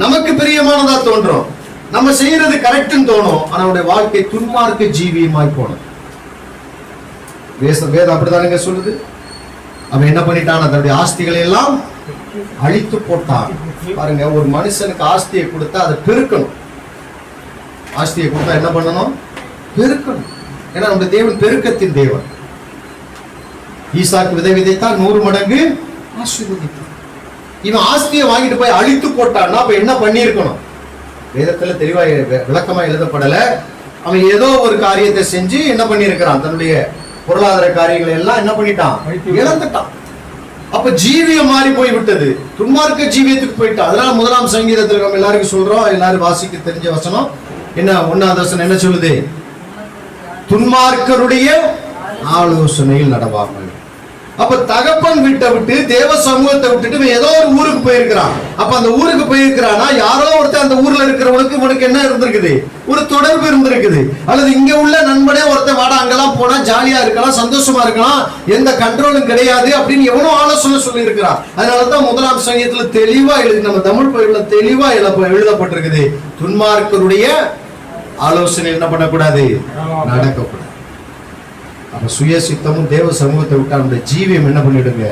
நமக்கு பிரியமானதா தோன்றும், நம்ம செய்யறது கரெக்ட்னு தோணும். ஆனா நம்முடைய வாழ்க்கை துன்மார்க்க ஜீவியமாய் போனோம். வேதம் அப்படிதானுங்க சொல்லுது. அவன் என்ன பண்ணிட்டான், தன்னுடைய ஆஸ்திகளை எல்லாம் அழித்து போட்டான். பாருங்க, ஒரு மனுஷனுக்கு ஆஸ்தியை கொடுத்தா அதை பெருக்கணும். ஆஸ்தியை கொடுத்தா என்ன பண்ணணும், பெருக்கணும். ஏன்னா நம்முடைய தேவன் பெருக்கத்தின் தேவன். ஈசாக்கு விதை விதைத்தான் 100 மடங்கு ஆசீர்வதித்தான். இவன் ஆஸ்தியை வாங்கிட்டு போய் அழித்து போட்டான்னா அப்ப என்ன பண்ணி இருக்கணும், வேதத்துல தெளிவா விளக்கமா எழுதப்படல. அவன் ஏதோ ஒரு காரியத்தை செஞ்சு என்ன பண்ணி இருக்கிறான், தன்னுடைய பொருளாதார காரியங்களை எல்லாம் என்ன பண்ணிட்டான், இழந்துட்டான். அப்ப ஜீவியம் மாறி போய் விட்டது, துன்மார்க்க ஜீவியத்துக்கு போயிட்டான். அதனால 1ஆம் சங்கீதத்துல நம்ம எல்லாருக்கும் சொல்றோம், எல்லாரும் வாசிக்க தெரிஞ்ச வசனம் என்ன, 1ஆவது வசனம் என்ன சொல்லுது, துன்மார்க்கருடைய ஆலோசனையில் நடவாமல். அப்ப தகப்பன் வீட்டை விட்டு தேவ சமூகத்தை விட்டுட்டு ஏதோ ஒரு ஊருக்கு போயிருக்கிறான். அப்ப அந்த ஊருக்கு போயிருக்கிறானா யாரோ ஒருத்தர் அந்த ஊர்ல இருக்கிறவனுக்கு உனக்கு என்ன இருந்திருக்குது, ஒரு தொடர்பு இருந்திருக்குது. அல்லது இங்க உள்ள நண்பனே ஒருத்தர் வாடா அங்கெல்லாம் போனா ஜாலியா இருக்கலாம், சந்தோஷமா இருக்கலாம், எந்த கண்ட்ரோலும் கிடையாது அப்படின்னு எவனோ ஆலோசனை சொல்லி இருக்கிறான். அதனாலதான் 1ஆம் சங்கீதத்துல தெளிவா எழுதி, நம்ம தமிழ் பைபிள்ல தெளிவா எழுதப்பட்டிருக்குது, துன்மார்க்கருடைய ஆலோசனை என்ன பண்ணக்கூடாது, நடக்கக்கூடாது. அப்ப சுய சித்தமும் தேவ சமூகத்தை விட்டு அந்த ஜீவியம் என்ன பண்ணிடுங்க,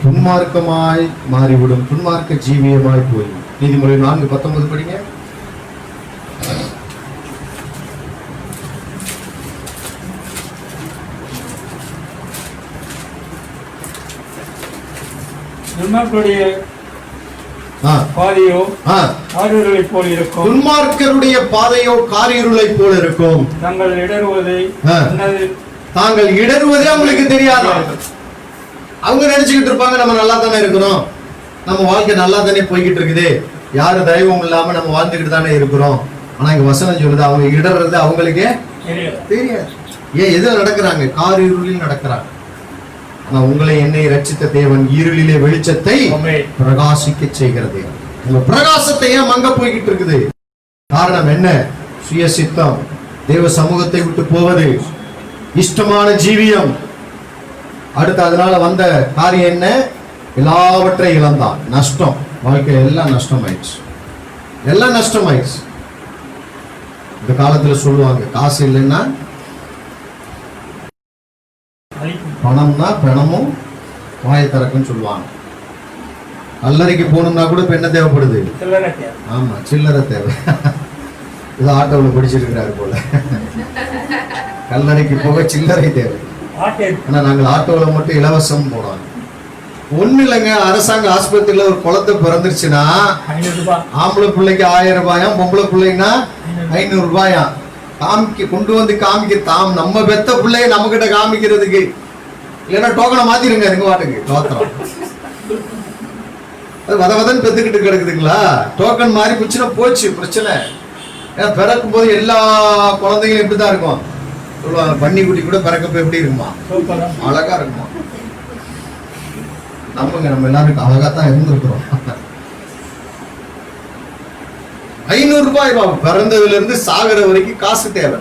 துன்மார்க்கமாய் மாறிவிடும், துன்மார்க்க ஜீவியமாய் போயிடும். நீதிமொழி 4:19 படிங்க. பாதையோ காரிருளை போல் இருக்கும், துன்மார்க்கருடைய பாதையோ காரிருளை போல் இருக்கும். தாங்கள் இடறுவதே அவங்களுக்கு தெரியாது. அவங்க நினைச்சுக்கிட்டு இருப்பாங்க நம்ம நல்லா தானே இருக்கிறோம், நம்ம வாழ்க்கை நல்லா தானே போய்கிட்டு இருக்குது, யாரு தெய்வம் இல்லாம நம்ம வாழ்ந்துகிட்டு தானே இருக்கிறோம். ஆனா இங்க வசனம் சொல்லுது, அவங்க இடறது அவங்களுக்கே தெரியாது. ஏன் எதுல நடக்கிறாங்க, காரிருளில் நடக்கிறாங்க. ஆனா உங்களை என்னை ரட்சித்த தேவன் இருளிலே வெளிச்சத்தை பிரகாசிக்க செய்கிறது. உங்க பிரகாசத்தை ஏன் மங்க போய்கிட்டு இருக்குது, காரணம் என்ன, சுய சித்தம், தேவ சமூகத்தை விட்டு போவது, இஷ்டமான ஜீவியம். அடுத்து அதனால வந்த காரியம் என்ன, எல்லாவற்றையும் இழந்தான், நஷ்டம், வாழ்க்கையில எல்லாம் நஷ்டமாயிடுச்சு, எல்லாம் நஷ்டமாயிடுச்சு. இந்த காலத்துல சொல்லுவாங்க, காசு இல்லைன்னா பணம்னா பணமும் வாயை திறக்குன்னு சொல்லுவாங்க. கல்லறைக்கு போகணும்னா கூட இப்ப என்ன தேவைப்படுது, ஆமா சில்லறை தேவை. இது ஆட்டோவில் படிச்சிருக்கிறாரு போல, கல்லறைக்கு போக சில்லறை தேவை. ஆனா நாங்கள் ஆட்டோவில் மட்டும் இலவசம் போனோம். ஒண்ணு இல்லைங்க, அரசாங்க ஆஸ்பத்திரியில ஒரு குழந்தை பிறந்துருச்சுன்னா ஆம்பளை பிள்ளைக்கு 1000 ரூபாயாம், பொம்பளை பிள்ளைன்னா 500 ரூபாயாம். காமிக்க கொண்டு வந்து காமிக்க, தாம் நம்ம பெத்த பிள்ளைய நம்ம கிட்ட காமிக்கிறதுக்கு. இல்லைன்னா டோக்கனை மாத்திருங்க, இருங்க வாட்டுக்கு தோத்திரம். அது வதவதன் பெத்துக்கிட்டு கிடக்குதுங்களா, டோக்கன் மாறி போச்சுன்னா போச்சு பிரச்சனை. ஏன்னா பிறக்கும் போது எல்லா குழந்தைகளும் எப்படிதான் இருக்கும் சொல்லுவாங்க, பன்னிக்குட்டி கூட பிறக்கப்ப எப்படி இருக்குமா, அழகா இருக்குமா. நம்புங்க, நம்ம எல்லாருக்கும் அழகாத்தான் இருந்திருக்கிறோம். 500 ரூபாய் பிறந்ததுல இருந்து சாகர வரைக்கும் காசு தேவை.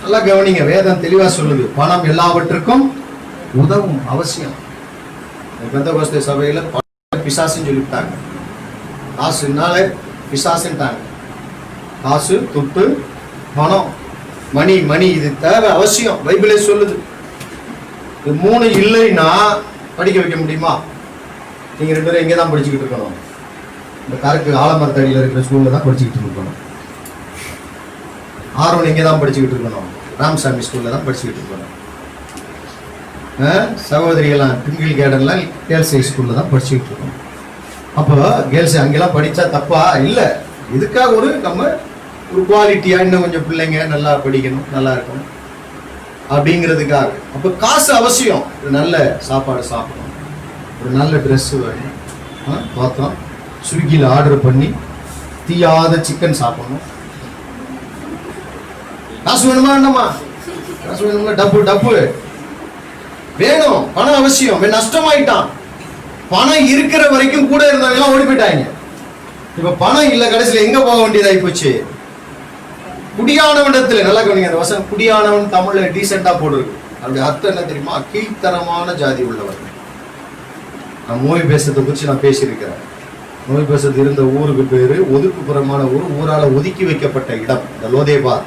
நல்லா கவனிங்க, வேதம் தெளிவா சொல்லுது, பணம் எல்லாவற்றுக்கும் உதவும், அவசியம். பெந்தகோஸ்தே சபையில பிசாசுன்னு சொல்லிவிட்டாங்க. காசுனாலே பிசாசுன்ட்டாங்க. காசு, துட்டு, பணம், மணி இது தேவை, அவசியம். பைபிளே சொல்லுது. இது 3 இல்லைன்னா படிக்க வைக்க முடியுமா? நீங்க 2 பேரும் எங்கே தான் படிச்சுக்கிட்டு இருக்கணும்? இந்த கருக்கு ஆலமரத்தடியில் இருக்கிற ஸ்கூல்ல தான் படிச்சுக்கிட்டு இருக்கணும். ஆர்வன் எங்கே தான் படிச்சுக்கிட்டு இருக்கணும்? ராமசாமி ஸ்கூல்ல தான் படிச்சுக்கிட்டு இருக்கணும். சகோதரிகளாம் ட்விங்கிள் கேர்டன்ல கேர்ள்ஸ் ஹை ஸ்கூல்ல தான் படிச்சுக்கிட்டு இருக்கணும். அப்போ கேர்ள்ஸ் அங்கெல்லாம் படிச்சா தப்பா? இல்லை. இதுக்காக நம்ம ஒரு குவாலிட்டியா இன்னும் கொஞ்சம் பிள்ளைங்க நல்லா படிக்கணும், நல்லா இருக்கணும் அப்படிங்கிறதுக்காக. அப்போ காசு அவசியம். ஒரு நல்ல சாப்பாடு சாப்பிடணும், ஒரு நல்ல ட்ரெஸ் வேணும், பார்த்தோம் ஸ்விக்கியில் ஆர்டர் பண்ணி தீயாத சிக்கன் சாப்பிடணும். காசு வேணுமா வேண்டாமா? காசு வேணுமா? டப்பு வேணும். பணம் அவசியம். நஷ்டமாயிட்டான். பணம் இருக்கிற வரைக்கும் கூட இருந்தவங்க ஓடி போயிட்டாங்க. இப்ப பணம் இல்ல, கடைசியில எங்க போக வேண்டியதாகி போச்சு? குடியானவனிடத்துல. நல்லா கவனிங்க அந்த வசனம். குடியானவன் தமிழ்ல டீசெண்டா போடுறது. அப்படி அர்த்தம் என்ன தெரியுமா? கீழ்த்தரமான ஜாதி உள்ளவர்கள். நான் நோய் பேசத்தை குறித்து நான் பேசியிருக்கிறேன். நோய் பேசத்து இருந்த ஊருக்கு பேரு ஒதுக்குப்புறமான ஊர். ஊரால ஒதுக்கி வைக்கப்பட்ட இடம் இந்த லோதேபார்.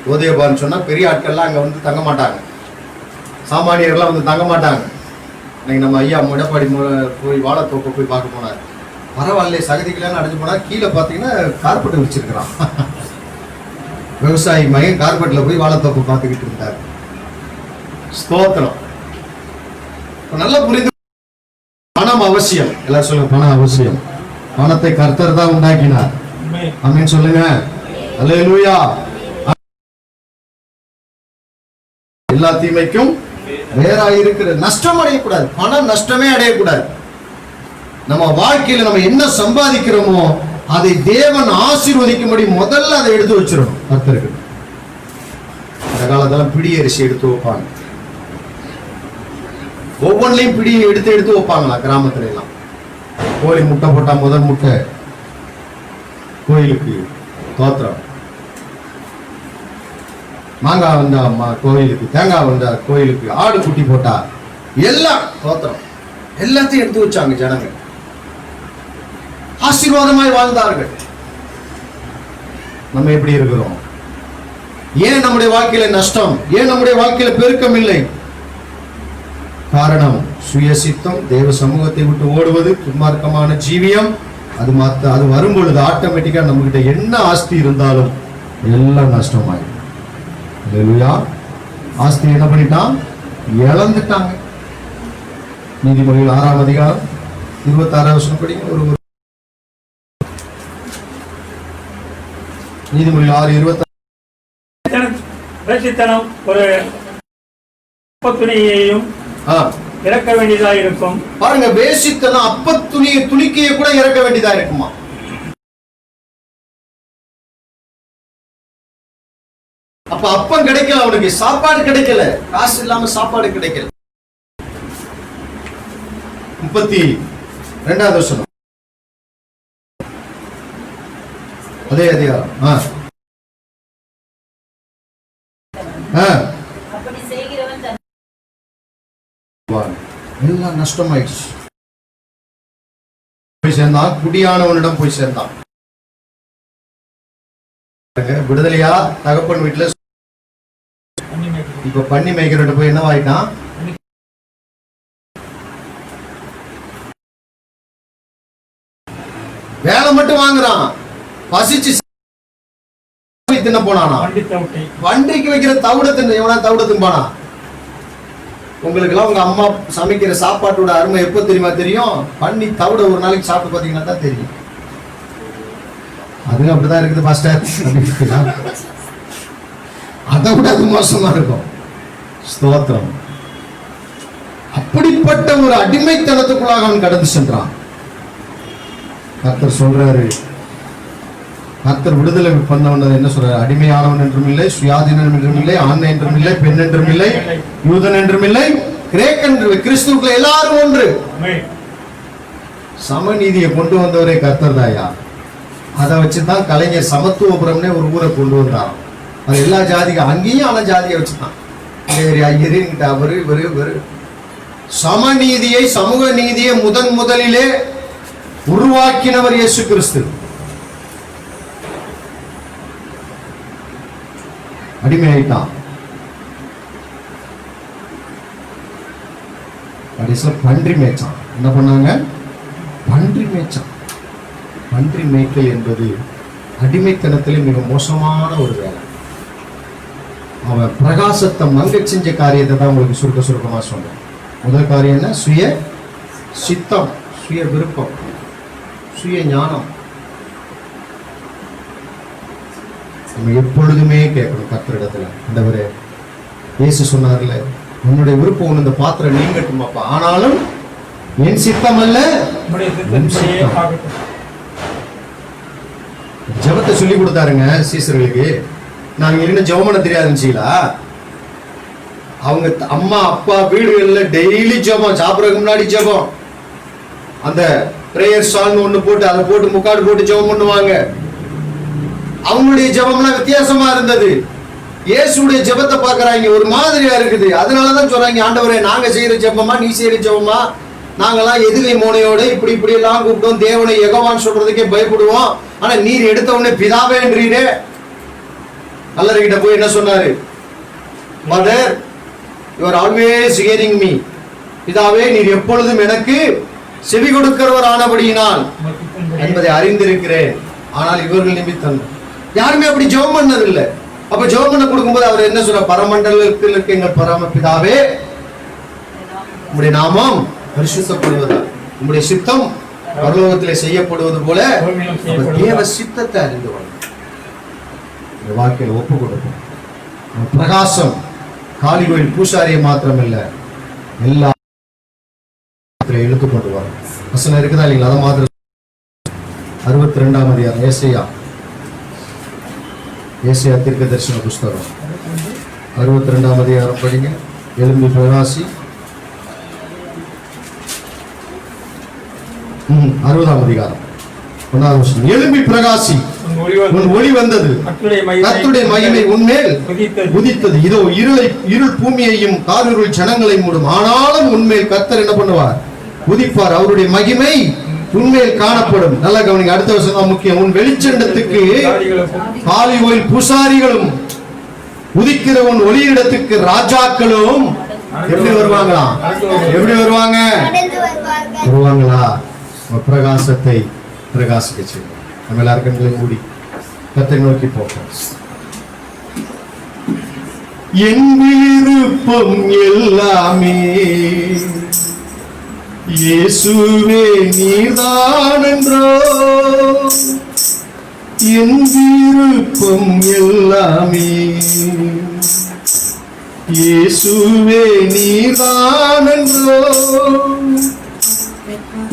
லோதேபார்னு சொன்னா பெரிய ஆட்கள்லாம் அங்க வந்து தங்க மாட்டாங்க, சாமானியர்கள்லாம் வந்து தங்க மாட்டாங்க. இன்னைக்கு நம்ம ஐயா முடப்பாடி போய் வாழைத்தோப்பை போய் பார்க்க போனார். பரவாயில்ல, சகதிக்கெல்லாம் அடைஞ்சு போனார். கீழே பார்த்தீங்கன்னா கார்பெட்டை வச்சிருக்கிறான். விவசாயி மையம் கார்பெட்டில் போய் வாழைத்தோப்பை பார்த்துக்கிட்டு இருந்தார். ஸ்தோத்திரம். நல்லா புரிந்து. பணம் அவசியம். எல்லாரும் சொல்லுங்க, பணம் அவசியம். பணத்தை கர்த்தர் தான் உண்டாக்கினார். ஆமென் சொல்லுங்க. அல்லேலூயா. எல்லா தீமைக்கும் வேறாய் இருக்கிற. நஷ்டம் அடையக்கூடாது. பணம் நஷ்டமே அடையக்கூடாது. நம்ம வாழ்க்கையில நம்ம என்ன சம்பாதிக்கிறோமோ அதை தேவன் ஆசீர்வதிக்கும்படி முதல்ல அதை எடுத்து வச்சிடணும். கர்த்தருக்கு அந்த காலத்துல பிடி அரிசி எடுத்து வைப்பாங்க. ஒவ்வொன்றையும் பிடி எடுத்து வைப்பாங்களா கிராமத்துல எல்லாம். கோழி முட்டை போட்டா முதல் முட்டை கோயிலுக்கு தோத்திரம். மாங்காய் வந்தா கோயிலுக்கு, தேங்காய் வந்தா கோயிலுக்கு, ஆடு குட்டி போட்டா எல்லாம் தோத்திரம். எல்லாத்தையும் எடுத்து வச்சாங்க ஜனங்க. ஆசீர்வாதமாய் வாழ்ந்தார்கள். நம்ம எப்படி இருக்கிறோம்? ஏன் நம்முடைய வாழ்க்கையில நஷ்டம்? ஏன் நம்முடைய வாழ்க்கையில பெருக்கம் இல்லை? காரணம் சுயசித்தம், தேவ சமூகத்தை விட்டு ஓடுவது, துன்மார்க்கமான ஜீவியம். அது வரும் பொழுது ஆட்டோமேட்டிக்கா நம்ம கிட்ட என்ன ஆஸ்தி இருந்தாலும் எல்லாம் நஷ்டமாயிடும். ஆஸ்தி என்ன பண்ணிட்டான்? இழந்துட்டாங்க. நீதிமொழிகள் 6ஆம் அதிகாரம் 26ஆம் வசனம் படிங்க. ஒரு நீதிமொழிகள் 6:26. ஒரு துணியையும் இறக்க வேண்டியதா இருக்கும். பாருங்க, வேசித்தனம் அப்ப துணிக்கையை கூட இறக்க வேண்டியதா இருக்குமா? அப்ப அப்பம் கிடைக்கல, அவனுக்கு சாப்பாடு கிடைக்கல, காசு இல்லாம சாப்பாடு கிடைக்கல. 32வது வசனம் அதே அதிகாரம். எல்லாம் நஷ்டமாயிடுச்சு. போய் சேர்ந்தான், குடியானவனிடம் போய் சேர்ந்தான். விடுதலையா தகப்பன் வீட்டுல. இப்ப பண்ணி மேய்க்கிறவர்கிட்ட போய் என்னவாயிட்டான்? வேலை மட்டும் வாங்குறான், பசிச்சு தின்ன போனானா? வண்டிக்கு வைக்கிற தவிட தின்னு. எவனா தவிட தின்பானா? உங்களுக்கு எல்லாம் உங்க அம்மா சமைக்கிற சாப்பாட்டோட அருமை எப்போ தெரியுமா தெரியும்? பண்ணி தவிட ஒரு நாளைக்கு சாப்பிட்டு பாத்தீங்கன்னா தான் தெரியும். அதுவும் அப்படிதான் இருக்குது பாஸ்டர். அதை விட அது மோசமா இருக்கும். ஸ்தோத்திரம். அப்படிப்பட்ட ஒரு அடிமைத்தனத்துக்குள்ளாக அவன் கடந்து சென்றான். கர்த்தர் சொல்றாரு, கர்த்தர் விடுதலை பண்ணவன் என்ன சொல்றாரு? அடிமையானவன் என்றும் இல்லை, சுயாதீனம் என்றும் இல்லை, ஆண் என்றும் இல்லை, பெண் என்றும் இல்லை, யூதன் என்றும் இல்லை, கிரேக்கன், கிறிஸ்துவுக்குள்ள எல்லாரும் ஒன்று. சமநீதியை கொண்டு வந்தவரே கர்த்தர் தாயா. அதை வச்சுதான் கலைஞர் சமத்துவபுரம்னே ஒரு ஊரை கொண்டு வந்தாராம். அது எல்லா ஜாதிக்கும் அங்கேயும் ஆன ஜாதியை வச்சுதான். அவரு இவரு சமநீதியை, சமூக நீதியை முதலிலே உருவாக்கினவர் இயேசு கிறிஸ்து. அடிமை ஆயிட்டான். கடைசியில் பன்றி மேய்ச்சான். என்ன பண்ணாங்க? பன்றி மேய்ச்சான். பன்றி மேய்க்கல் என்பது அடிமைத்தனத்திலே மிக மோசமான ஒரு வேலை. அவன் பிரகாசத்தை மங்க செஞ்ச காரியத்தை தான் உங்களுக்கு சுருக்கமா சொன்னேன். முதல் காரியம் என்ன? சுய சித்தம், சுய விருப்பம், சுய ஞானம். நம்ம எப்பொழுதுமே கேட்கணும் கர்த்தரிடத்துல, ஆண்டவரே, இயேசு சொன்னார்ல, உன்னுடைய விருப்பம் ஒன்று இந்த பாத்திரம் நீங்கட்டுமாப்பா, ஆனாலும் என் சித்தம் அல்ல உன் சித்தம். ஜெபத்தை சொல்லி கொடுத்தாருங்க சீசர்களுக்கு. நாங்க என்ன ஜெபம் பண்ண தெரியாதுங்களா? அவங்க அம்மா அப்பா வீடுகள்ல டெய்லி ஜெபம், சாப்பிடறதுக்கு முன்னாடி ஜெபம், அந்த பிரேயர் சாங் ஒண்ணு போட்டு அதை போட்டு முக்காடு போட்டு ஜெபம் பண்ணுவாங்க. அவங்களுடைய ஜெபம்லாம் வித்தியாசமா இருந்தது. இயேசுடைய ஜெபத்தை பார்க்கறாங்க, ஒரு மாதிரியா இருக்குது. அதனாலதான் சொல்றாங்க, ஆண்டவரே, நாங்க செய்யற ஜெபமா நீ செய்யற ஜெபமா? நாங்கெல்லாம் எதுகை மோனையோட இப்படி எல்லாம் கூப்பிட்டோம், தேவனை யெகோவான்னு சொல்றதுக்கே பயப்படுவோம். ஆனா நீர் எடுத்த உடனே பிதாவேன்றீரே. கல்லறைகிட்ட போய் என்ன சொன்னாரு? Mother, you are always hearing me. பிதாவே, நீர் எப்பொழுதும் எனக்கு செவி கொடுக்கிறவர் ஆனபடியினால் என்பதை அறிந்திருக்கிறேன். ஆனால் இவர்கள் நிமித்தம் யாருமே அப்படி ஜெபம் பண்ணதில்லை. அப்ப ஜெபம் பண்ண கொடுக்கும்போது அவர் என்ன சொல்ற? பரமண்டலத்தில் இருக்க எங்கள் பரம பிதாவே, உம்முடைய நாமம் பரிசுத்தப்படுவதா, உம்முடைய சித்தம் பரலோகத்திலே செய்யப்படுவது போல தேவ சித்தத்தை அறிந்து இந்த வாழ்க்கையில் ஒப்பு கொடுப்போம். பிரகாசம் காளி கோயில் பூசாரியை மாத்திரமில்ல, எல்லா இழுத்து கொண்டு வரும். வசனம் இருக்குதா இல்லைங்களா? அதை மாத்திரம் 62ஆம் அதிகாரம் ஏசாயா தீர்க்க தரிசன புஸ்தகம் 62ஆம் அதிகாரம் படிங்க. எழும்பி பிரகாசி. 60ஆம் அதிகாரம் 1ஆவது வசனம். எழும்பி பிரகாசி, உன் ஒளி வந்தது, கர்த்தருடைய மகிமை உன்மேல் உதித்தது. இதோ இருள் பூமியையும் காரிருள் ஜனங்களை மூடும், ஆனாலும் உன்மேல் கர்த்தர் என்ன பண்ணுவார்? உதிப்பார். அவருடைய மகிமை உன்மேல் காணப்படும். நல்லா கவனிங்க, அடுத்த வசனம் தான் முக்கியம். உன் வெளிச்சண்டத்துக்கு காளி கோயில் பூசாரிகளும் உதிக்கிற உன் ஒளியிடத்துக்கு ராஜாக்களும் எப்படி வருவாங்களாம்? எப்படி வருவாங்க? வருவாங்களா? பிரகாசத்தை பிரகாசிக்க செய்யும். நம்ம எல்லாருக்கும் மூடி கத்தை நோக்கி போகும். என் விருப்பம் எல்லாமே இயேசுவே நீர்தான் என்றோ, என் விருப்பம் எல்லாமே இயேசுவே நீர்தான் என்றோ,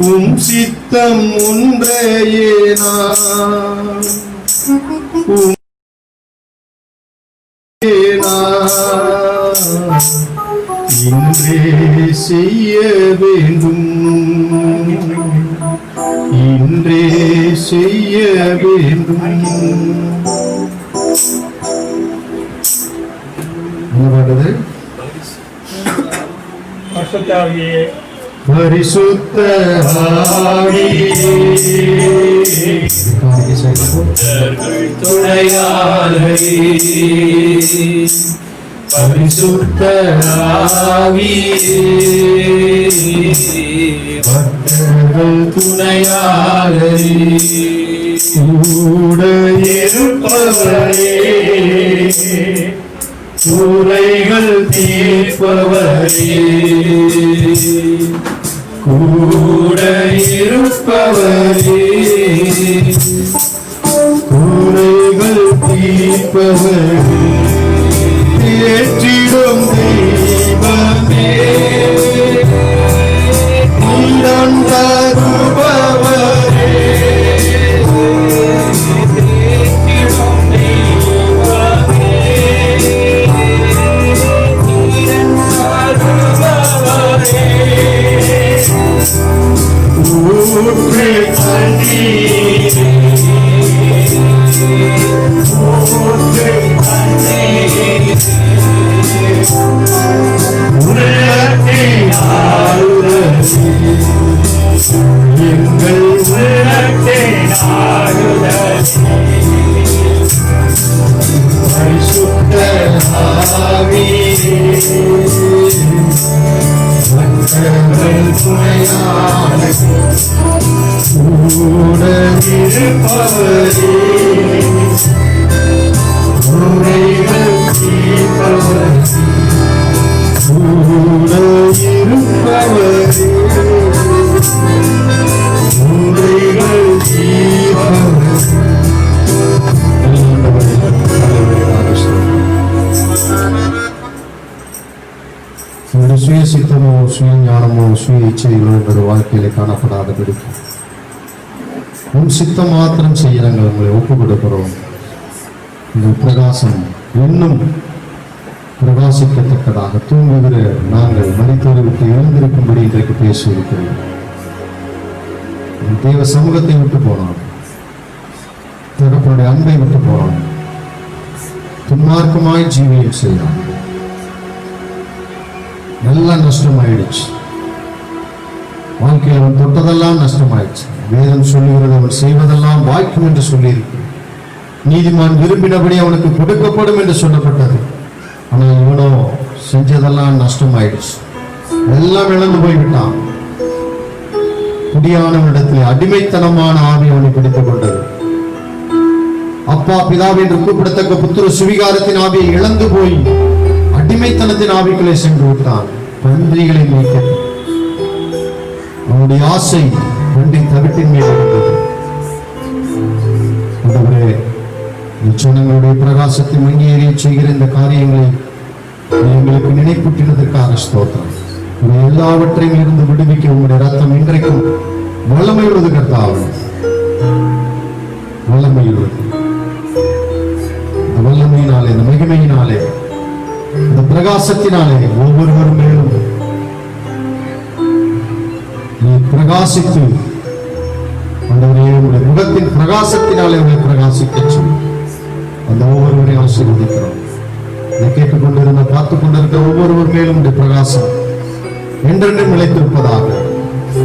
உம் சித்தம் ஒன்றையே நான் இன்றே செய்ய வேண்டும், இன்றே செய்ய வேண்டும். என்ன பாடுது? பரிசுத்த துணையாளரே, பரிசுத்த பக்தர்கள் துணையாளரே, கூட இருப்பவரே, குறைகள் தீர்ப்பவரே, கூட இருப்பவரே, குறைகள் தீர்ப்பவரே, ஏற்றிடும் தெய்வமே, நீதான் தருபவரே, ஏற்றிடும் தெய்வமே, நீதான் தருபவரே, ஊற்று தண்ணீரே, ஊற்று தண்ணீரே, பரிசுத்த ஆவியே, மற்றவர்கள் துணையாளர் கூட இருப்பவரே, குறைகள் தீர்ப்பவர் கூட இருப்பவரே, குறைகள் தீர்ப்பவர். உங்களுடைய சுய சித்தமோ சுய ஞானமோ சுய இச்சைகளோ உங்களுடைய வாழ்க்கையில காணப்படாதபடி உன் சித்தம் மாத்திரம் செய்ய நாங்கள் உங்களை ஒப்புக் கொடுக்கிறோம். இந்த பிரகாசம் இன்னும் பிரகாசிக்கத்தக்கதாக தூங்குகிற நாங்கள் மனிதரை விட்டு எழுந்திருக்கும்படி இன்றைக்கு பேசியிருக்கிறோம். தேவ சமூகத்தை விட்டு போனோம், தகப்பனுடைய அன்பை விட்டு போனோம், துன்மார்க்கமாய் ஜீவியம் செய்யலாம். எல்லாம் நஷ்டமாயிடுச்சு. வாழ்க்கையில் அவன் தொட்டதெல்லாம் நஷ்டமாயிடுச்சு. வேதம் சொல்லுகிறது அவன் செய்வதெல்லாம் வாய்க்கும் என்று சொல்லியிருக்கு. நீதிமான் விரும்பினபடி அவனுக்கு கொடுக்கப்படும் என்று சொல்லப்பட்டது. ஆனால் இவனோ செஞ்சதெல்லாம் நஷ்டமாயிடுச்சு. எல்லாம் இழந்து போய்விட்டான். குடியானவனிடத்தில் அடிமைத்தனமான ஆவி அவனை பிடித்துக் கொண்டது. அப்பா பிதாவை என்று கூப்பிடத்தக்க புத்திர சுவிகாரத்தின் ஆவியை இழந்து போய் அடிமைத்தனத்தின் ஆவிகளை சென்று விட்டான். பன்றிகளை மேய்க்க அவனுடைய ஆசை பன்றி தவிட்டின் மேல் இருந்தது. ஆண்டவரே, ஜனங்களுடைய பிரகாசத்தை மங்கியேறிய செய்கிற இந்த காரியங்களை எங்களுக்கு நினைப்பூட்டினதற்காக ஸ்தோத்திரம். எல்லாவற்றையும் இருந்து விடுவிக்க உங்களுடைய ரத்தம் இன்றைக்கும் வல்லமை உள்ளது கர்த்தாவே, வல்லமை உள்ளது. இந்த வல்லமையினாலே, இந்த மகிமையினாலே, இந்த பிரகாசத்தினாலே ஒவ்வொருவரும் மேலும் நீ பிரகாசித்து ஆண்டவரே உங்களுடைய முகத்தின் பிரகாசத்தினாலே உங்களை பிரகாசிக்க சொல்லி அந்த ஒவ்வொருவரையும் ஆசீர்வதிக்கிறோம். இதை கேட்டுக்கொண்டிருந்த பார்த்துக் கொண்டிருக்கிற ஒவ்வொருவர் மேலும் உடைய பிரகாசம் என்றென்றும் நிலைத்திருப்பதாக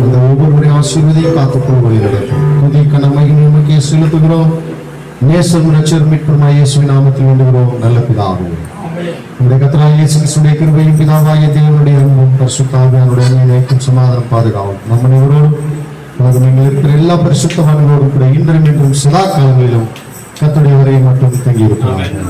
அந்த ஒவ்வொருவரையும் ஆசீர்வதியும் காத்துக் கொள்வதை புதிய கனமையை செலுத்துகிறோம். நேசம் ரட்சகரும் மீட்பருமாகிய இயேசுவின் நாமத்தில் வேண்டுகிறோம் நல்ல பிதாவே. உடைய கர்த்தராகிய இயேசு கிறிஸ்துவின் கிருபையும் பிதாவாகிய தேவனுடைய அன்பும் பரிசுத்த ஆவியானவருடைய அன்பின் சமாதானம் பாதுகாவல் நம் அனைவரோடும் நீங்கள் இருக்கிற எல்லா பரிசுத்தவான்களோடும் கூட இன்றும் என்றும் சதா காலங்களிலும் கர்த்தருடைய வரையை மட்டும் தங்கியிருக்கிறார்கள்.